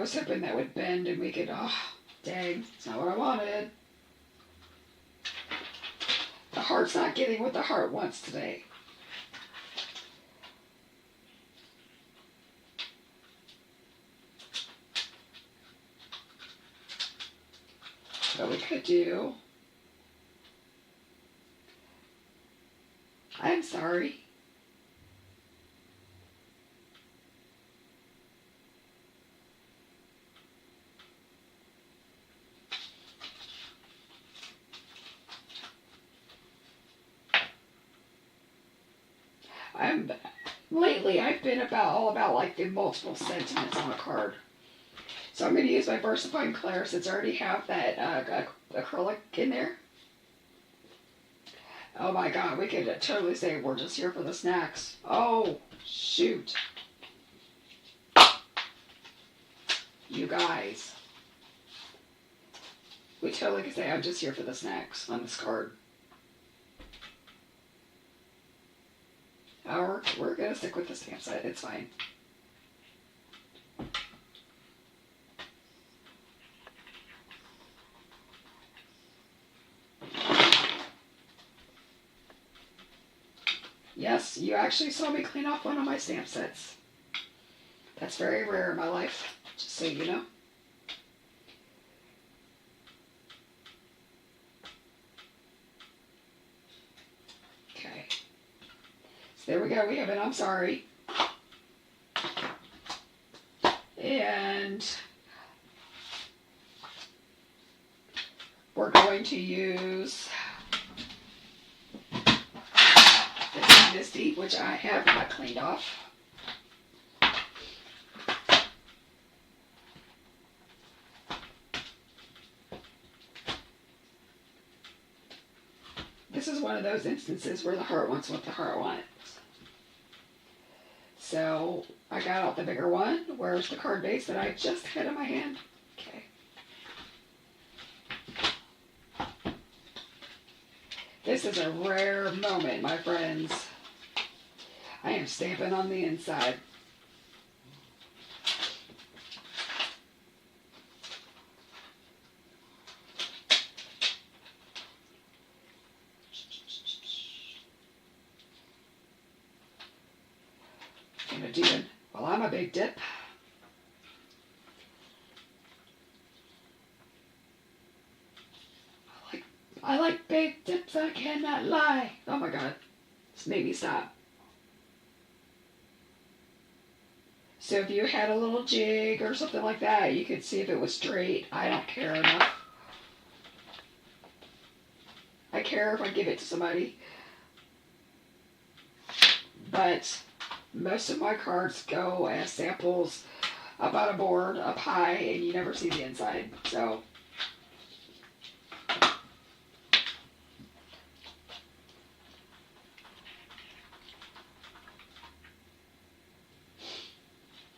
was hoping that would bend and we could, oh, dang, it's not what I wanted. The heart's not getting what the heart wants today. What we could do, I'm sorry. Lately I've been all about like the multiple sentiments on a card. So I'm going to use my VersaFine Clair since I already have that acrylic in there. Oh my god, we could totally say we're just here for the snacks. Oh, shoot. You guys. We totally could say I'm just here for the snacks on this card. We're going to stick with the stamp side. It's fine. Yes, you actually saw me clean off one of my stamp sets. That's very rare in my life, just so you know. Okay. So there we go. We have an I'm sorry. And we're going to use the PM EST, which I have not cleaned off. This is one of those instances where the heart wants what the heart wants. So I got out the bigger one. Where's the card base that I just had in my hand? Okay. This is a rare moment, my friends. I am stamping on the inside. Gonna do it. Well, I'm a big dip. I like big dips, I cannot lie. Oh my god. This made me stop. So if you had a little jig or something like that, you could see if it was straight. I don't care enough. I care if I give it to somebody. But most of my cards go as samples up on a board, up high, and you never see the inside. So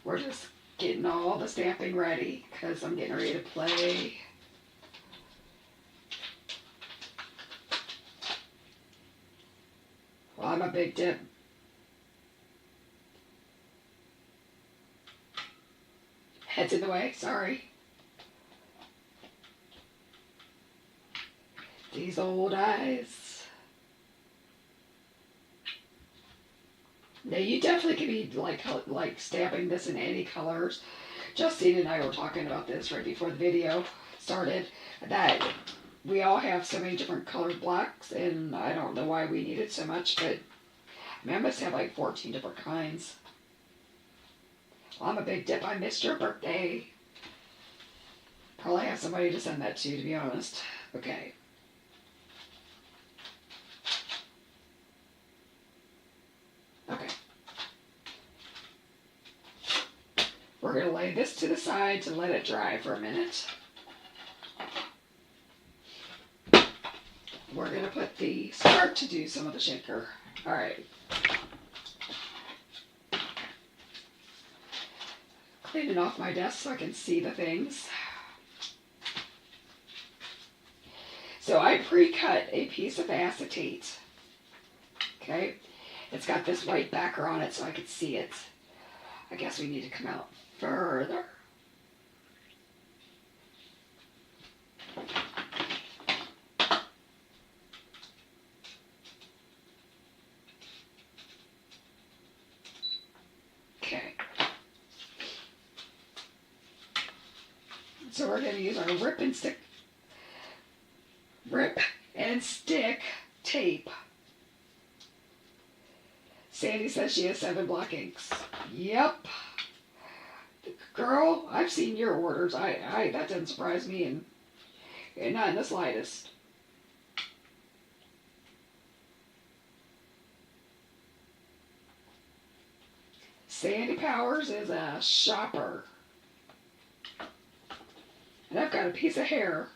we're just getting all the stamping ready because I'm getting ready to play. Well, I'm a big dip. Head's in the way, sorry. These old eyes. Now you definitely can be like stamping this in any colors. Justine and I were talking about this right before the video started, that we all have so many different colored blocks, and I don't know why we needed so much, but I mean, I must have like 14 different kinds. Well, I'm a big dip. I missed your birthday. Probably have somebody to send that to, be honest. Okay. Okay. We're going to lay this to the side to let it dry for a minute. We're going to start to do some of the shaker. All right. Cleaning off my desk so I can see the things. So I pre-cut a piece of acetate. Okay. It's got this white backer on it so I could see it. I guess we need to come out further. So we're going to use our rip and stick tape. Sandy says she has 7 block inks. Yep. Girl, I've seen your orders. That doesn't surprise me, and not in the slightest. Sandy Powers is a shopper. And I've got a piece of hair.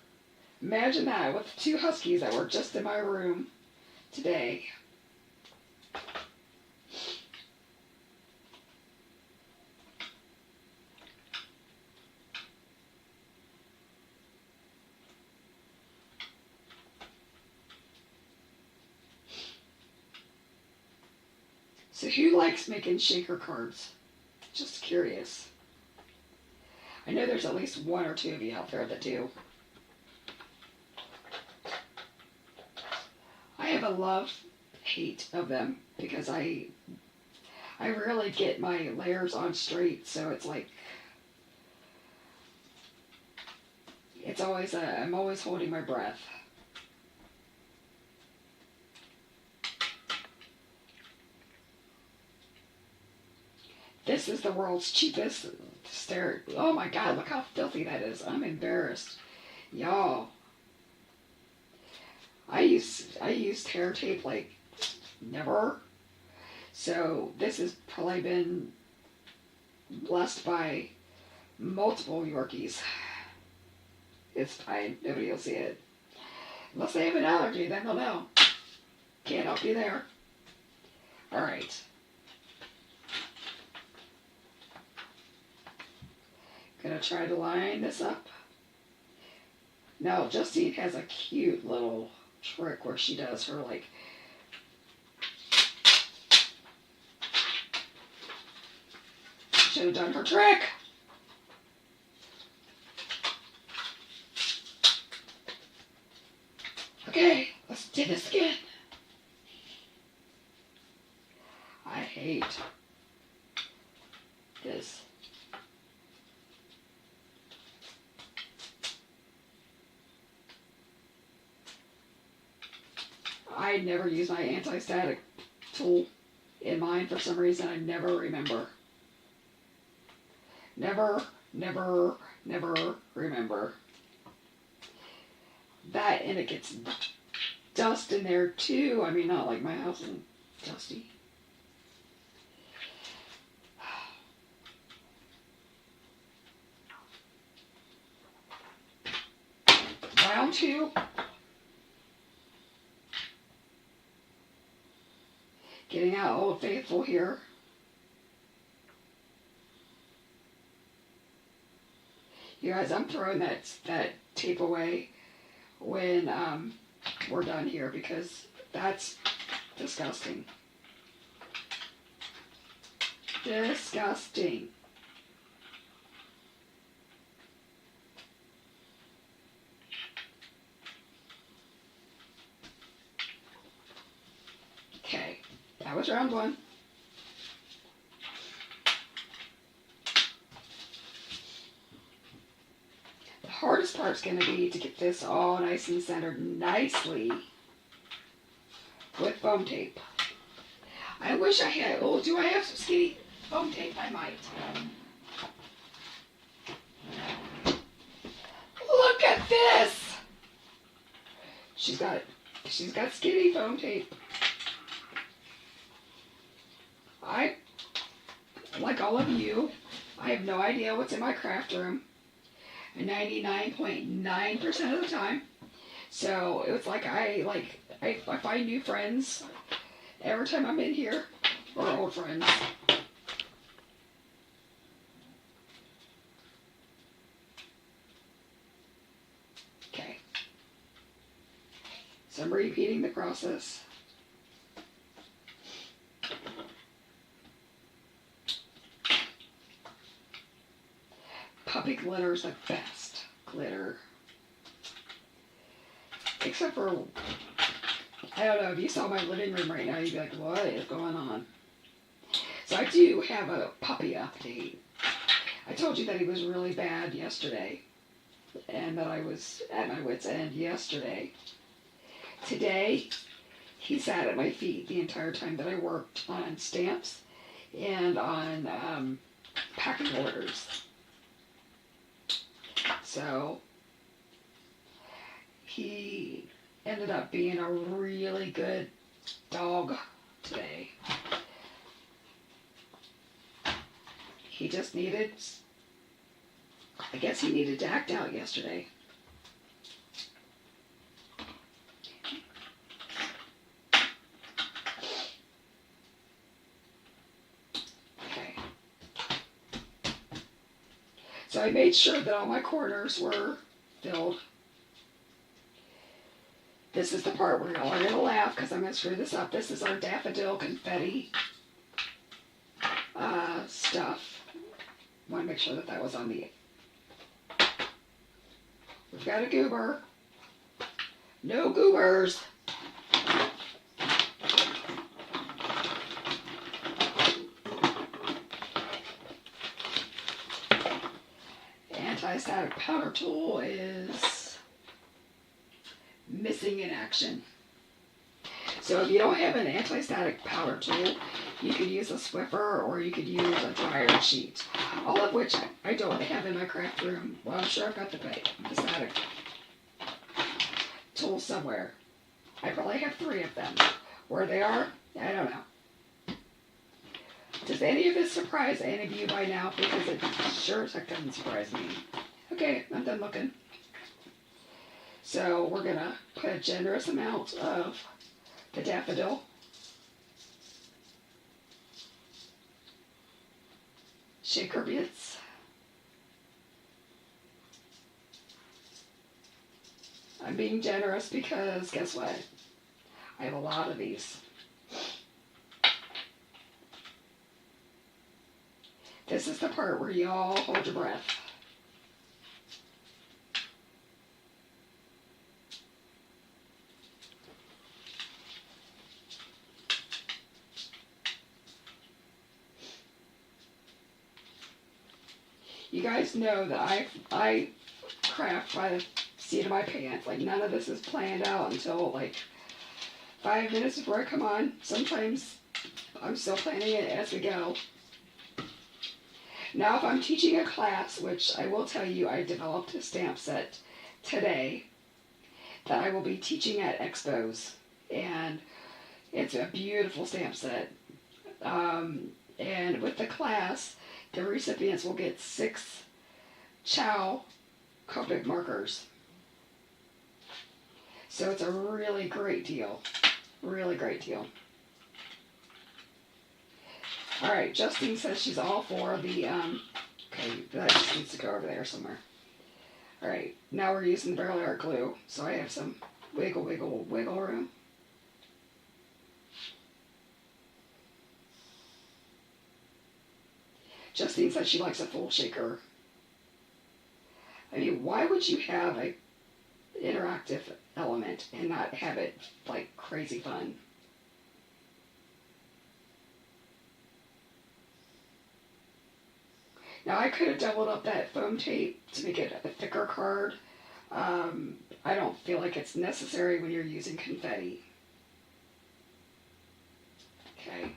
Imagine that with 2 huskies that were just in my room today. So who likes making shaker cards? Just curious. I know there's at least 1 or 2 of you out there that do. I have a love-hate of them because I rarely get my layers on straight, so it's like I'm always holding my breath. This is the world's cheapest stair. Oh my God, look how filthy that is. I'm embarrassed. Y'all. I used hair tape like never. So this has probably been blessed by multiple Yorkies. It's fine. Nobody will see it. Unless they have an allergy, then they'll know. Can't help you there. Alright. Gonna try to line this up. Now, Justine has a cute little trick where she does her like should have done her trick. Okay, let's do this again. I hate this. I never use my anti-static tool in mine for some reason. I never remember. Never remember. That, and it gets dust in there too. I mean, not like my house isn't dusty. Round 2. Getting out Old Faithful here. You guys, I'm throwing that tape away when we're done here because that's disgusting. Disgusting. Okay, that was round 1. The hardest part's going to be to get this all nice and centered nicely with foam tape. I wish I had, oh, do I have some skinny foam tape? I might. Look at this! She's got skinny foam tape. Like all of you, I have no idea what's in my craft room. 99.9% of the time. So it's like I find new friends every time I'm in here, or old friends. Okay. So I'm repeating the process. Puppy glitter is the best glitter. Except for, I don't know, if you saw my living room right now, you'd be like, what is going on? So I do have a puppy update. I told you that he was really bad yesterday. and that I was at my wit's end yesterday. Today, he sat at my feet the entire time that I worked on stamps and on packing orders. So he ended up being a really good dog today. He just needed, I guess he needed to act out yesterday. Okay. So I made sure that all my corners were filled. This is the part where y'all are going to laugh because I'm going to screw this up. This is our daffodil confetti stuff. Want to make sure that that was on the... We've got a goober. No goobers. Anti-static powder tool is missing in action. So if you don't have an anti-static powder tool, you could use a Swiffer or you could use a dryer sheet. All of which I don't have in my craft room. Well, I'm sure I've got the static tool somewhere. I probably have 3 of them. Where they are, I don't know. Does any of this surprise any of you by now? Because it sure as heck doesn't surprise me. Okay, I'm done looking. So we're gonna put a generous amount of the daffodil. Shaker bits. I'm being generous because guess what? I have a lot of these. This is the part where y'all hold your breath. You guys know that I craft by the seat of my pants. Like, none of this is planned out until like 5 minutes before I come on. Sometimes I'm still planning it as we go. Now, if I'm teaching a class, which I will tell you, I developed a stamp set today that I will be teaching at expos, and it's a beautiful stamp set. And with the class, the recipients will get 6 Chow Copic markers. So it's a really great deal. Really great deal. Alright, Justine says she's all for the, okay, that just needs to go over there somewhere. Alright, now we're using the barrel art glue, so I have some wiggle room. Justine says she likes a full shaker. I mean, why would you have an interactive element and not have it like crazy fun? Now I could have doubled up that foam tape to make it a thicker card. I don't feel like it's necessary when you're using confetti. Okay.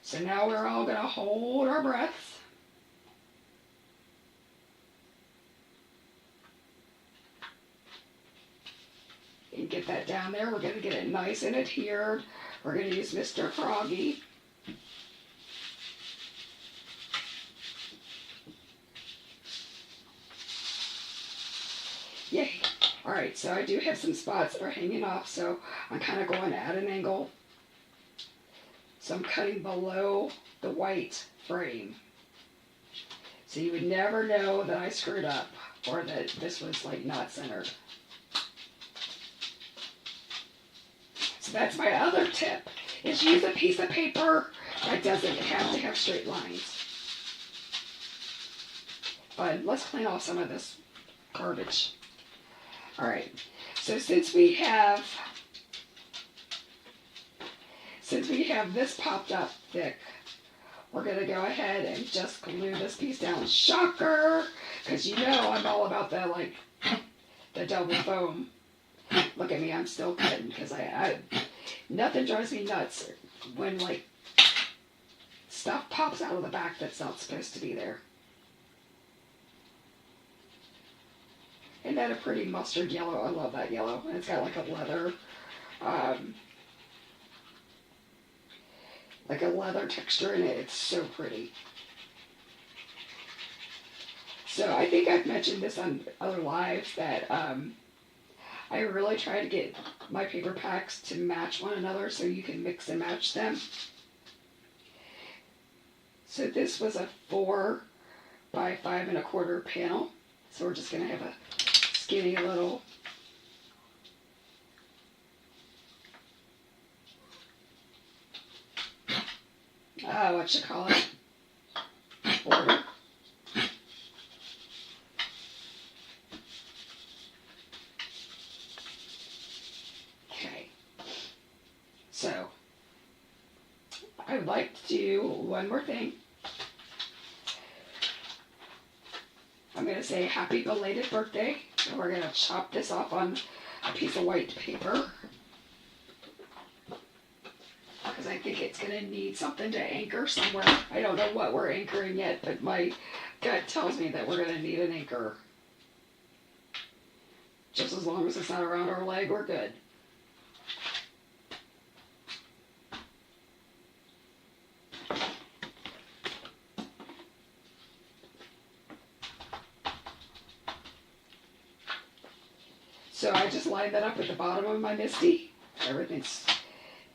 So now we're all going to hold our breaths. And get that down there. We're going to get it nice and adhered. We're going to use Mr. Froggy. Yay. Alright, so I do have some spots that are hanging off, so I'm kind of going at an angle. So I'm cutting below the white frame. So you would never know that I screwed up or that this was like not centered. So that's my other tip, is use a piece of paper that doesn't have to have straight lines. But let's clean off some of this garbage. Alright, so since we have this popped up thick, we're going to go ahead and just glue this piece down. Shocker! Because you know I'm all about the, like, the double foam. Look at me, I'm still cutting because I nothing drives me nuts when, like, stuff pops out of the back that's not supposed to be there. Isn't that a pretty mustard yellow? I love that yellow. And it's got like a leather texture in it. It's so pretty. So I think I've mentioned this on other lives that I really try to get my paper packs to match one another so you can mix and match them. So this was a 4 by 5 1/4 panel. So we're just going to have a skinny little what you call it, border. Okay, so I would like to do one more thing. I'm going to say happy belated birthday, and we're going to chop this off on a piece of white paper because I think it's going to need something to anchor somewhere. I don't know what we're anchoring yet, but my gut tells me that we're going to need an anchor. Just as long as it's not around our leg, we're good. So I just lined that up at the bottom of my MISTI.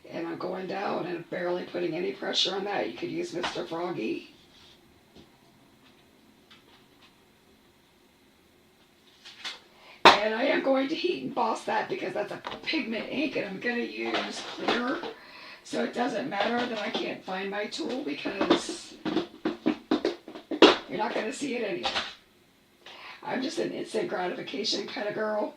And I'm going down and barely putting any pressure on that. You could use Mr. Froggy. And I am going to heat emboss that because that's a pigment ink and I'm going to use clear. So it doesn't matter that I can't find my tool because you're not going to see it anyway. I'm just an instant gratification kind of girl.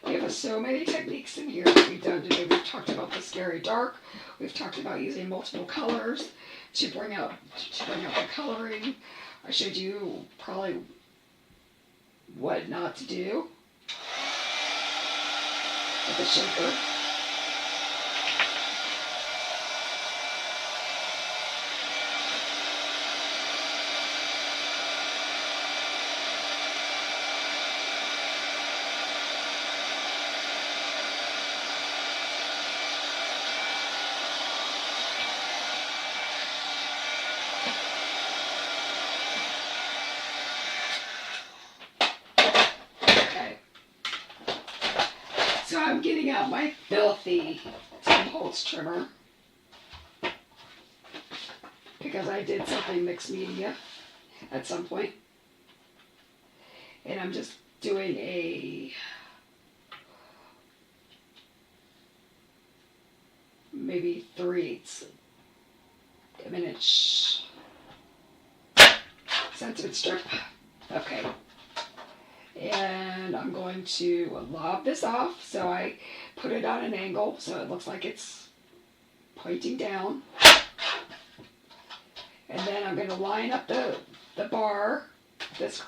We have so many techniques in here that we've done today. We've talked about the scary dark. We've talked about using multiple colors to bring out the coloring. I showed you probably what not to do with the shaker. So I'm getting out my filthy Tim Holtz trimmer because I did something mixed media at some point. And I'm just doing a maybe 3/8 of an inch sentiment strip. Okay. And I'm going to lob this off, so I put it on an angle so it looks like it's pointing down. And then I'm going to line up the bar, this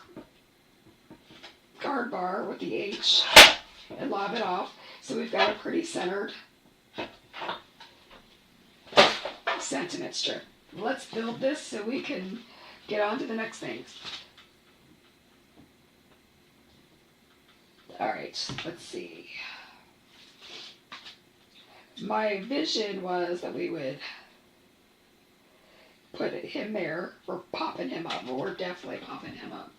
guard bar with the H, and lob it off. So we've got a pretty centered sentiment strip. Let's build this so we can get on to the next things. All right, let's see. My vision was that we would put him there. We're popping him up. We're definitely popping him up.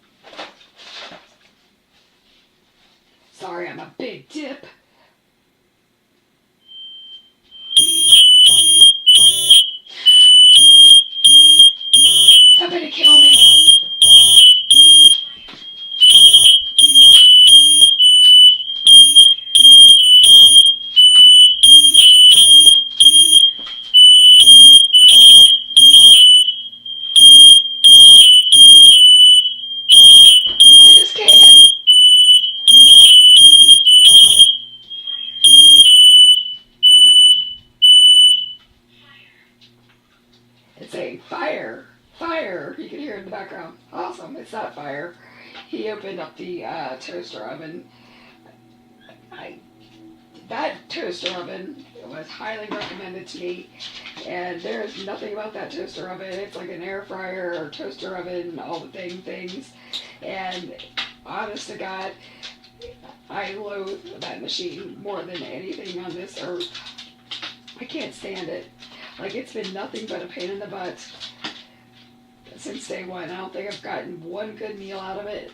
Sorry, I'm a big dip. Somebody kill me. It's saying fire, fire. You can hear it in the background. Awesome. It's not fire. He opened up the toaster oven. That toaster oven was highly recommended to me, and there's nothing about that toaster oven. It's like an air fryer or toaster oven, all the things. And honest to God, I loathe that machine more than anything on this earth. I can't stand it. Like, it's been nothing but a pain in the butt since day one. I don't think I've gotten one good meal out of it.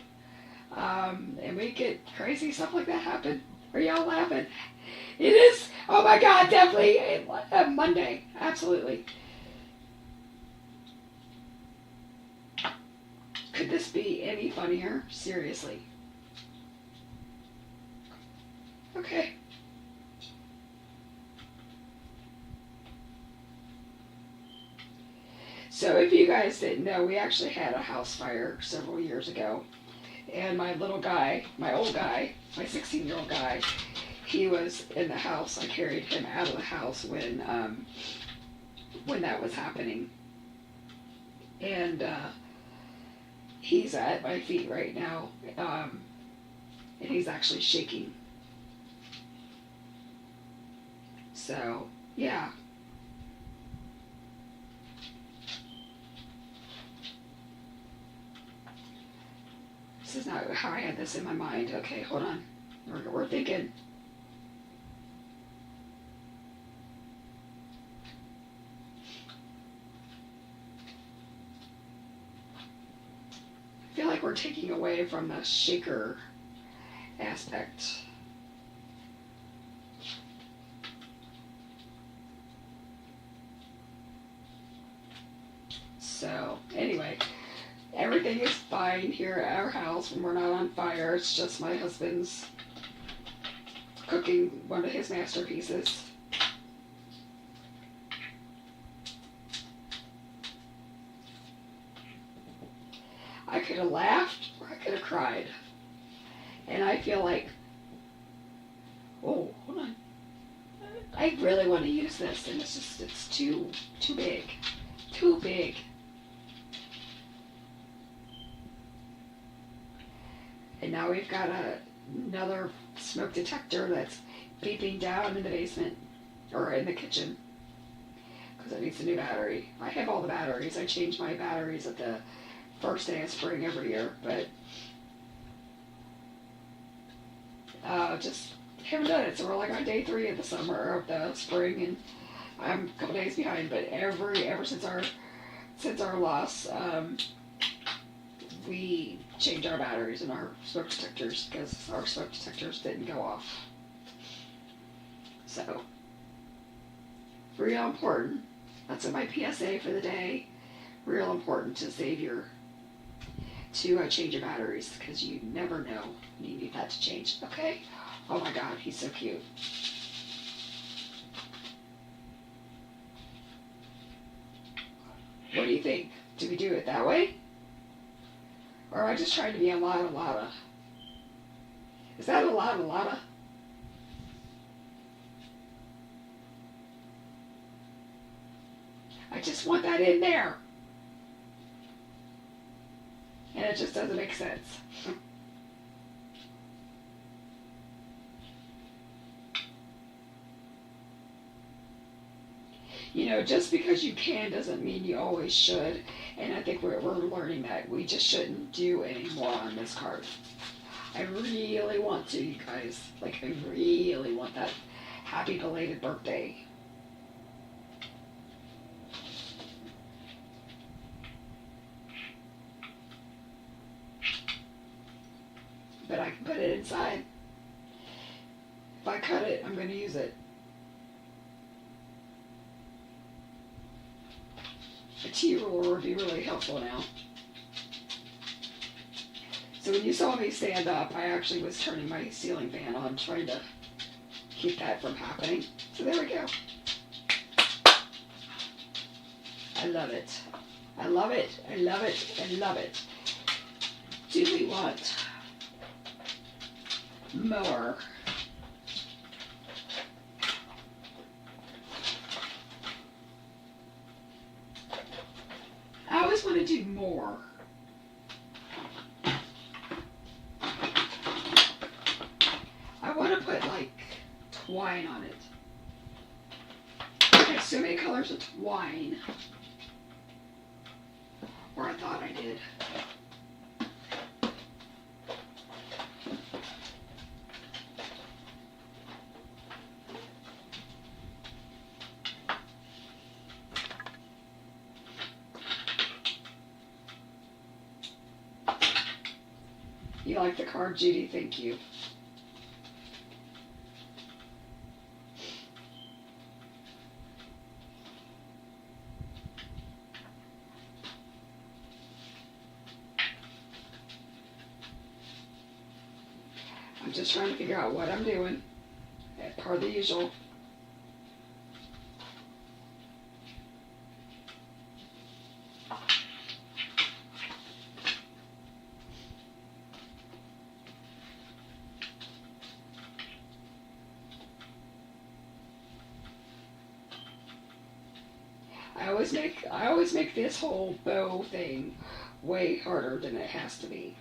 And we get crazy stuff like that happen. Are y'all laughing? It is, oh my God, definitely a Monday. Absolutely. Could this be any funnier? Seriously. Okay. So if you guys didn't know, we actually had a house fire several years ago. And my little guy, my old guy, my 16-year-old guy, he was in the house. I carried him out of the house when that was happening. And he's at my feet right now. And he's actually shaking. So, yeah. This is not how I had this in my mind. Okay, hold on. We're thinking. I feel like we're taking away from the shaker aspect. So, anyway. Everything is fine here at our house when we're not on fire. It's just my husband's cooking one of his masterpieces. I could have laughed or I could have cried. And I feel like, oh, hold on. I really want to use this, and it's too big. Too big. And now we've got another smoke detector that's beeping down in the basement, or in the kitchen, because it needs a new battery. I have all the batteries. I change my batteries at the first day of spring every year, but just haven't done it. So we're like on day 3 of the summer, of the spring, and I'm a couple days behind, but ever since our loss, we changed our batteries in our smoke detectors because our smoke detectors didn't go off. So, real important. That's my PSA for the day. Real important to change your batteries, because you never know when you need that to change. Okay? Oh my God, he's so cute. What do you think? Do we do it that way? Or am I just trying to be a lotta? Is that a lotta? I just want that in there. And it just doesn't make sense. You know, just because you can doesn't mean you always should. And I think we're learning that we just shouldn't do any more on this card. I really want to, you guys. Like, I really want that happy belated birthday. But I can put it inside. If I cut it, I'm going to use it. A T-ruler would be really helpful now. So when you saw me stand up, I actually was turning my ceiling fan on, trying to keep that from happening. So there we go. I love it. I love it. I love it. I love it. Do we want more? always want to do more. I want to put like twine on it. I have so many colors of twine. Or I thought I did. You like the card, Judy? Thank you. I'm just trying to figure out what I'm doing. Per the usual. I always make this whole bow thing way harder than it has to be.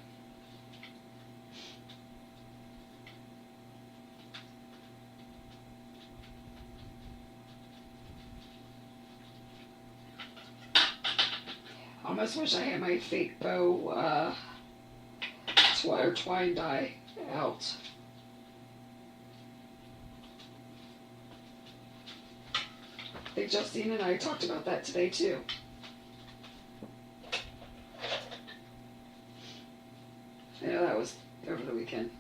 I almost wish I had my fake bow twine dye out. I think Justine and I talked about that today too. I know that was over the weekend.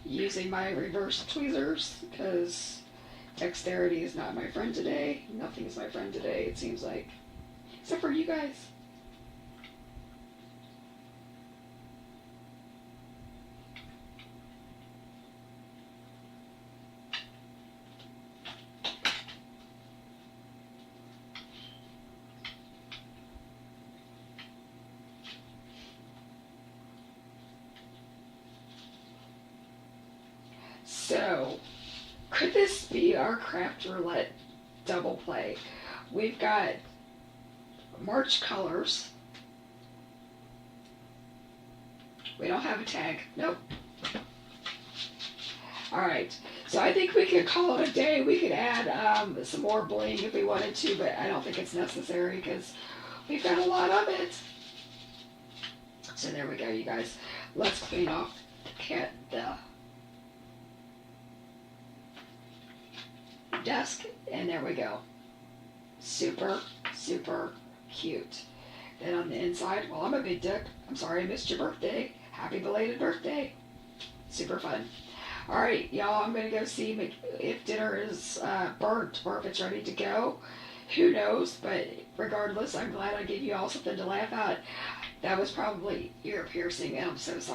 Using my reverse tweezers because dexterity is not my friend today. Nothing is my friend today, it seems like. Except for you guys. So, could this be our craft roulette double play? We've got March colors. We don't have a tag. Nope. Alright, so I think we could call it a day. We could add some more bling if we wanted to, but I don't think it's necessary because we've got a lot of it. So there we go, you guys. Let's clean off the desk, and there we go. Super, super cute. Then on the inside, well, I'm a big dick. I'm sorry I missed your birthday. Happy belated birthday. Super fun. All right, y'all, I'm going to go see if dinner is burnt or if it's ready to go. Who knows? But regardless, I'm glad I gave you all something to laugh at. That was probably ear piercing, and I'm so sorry.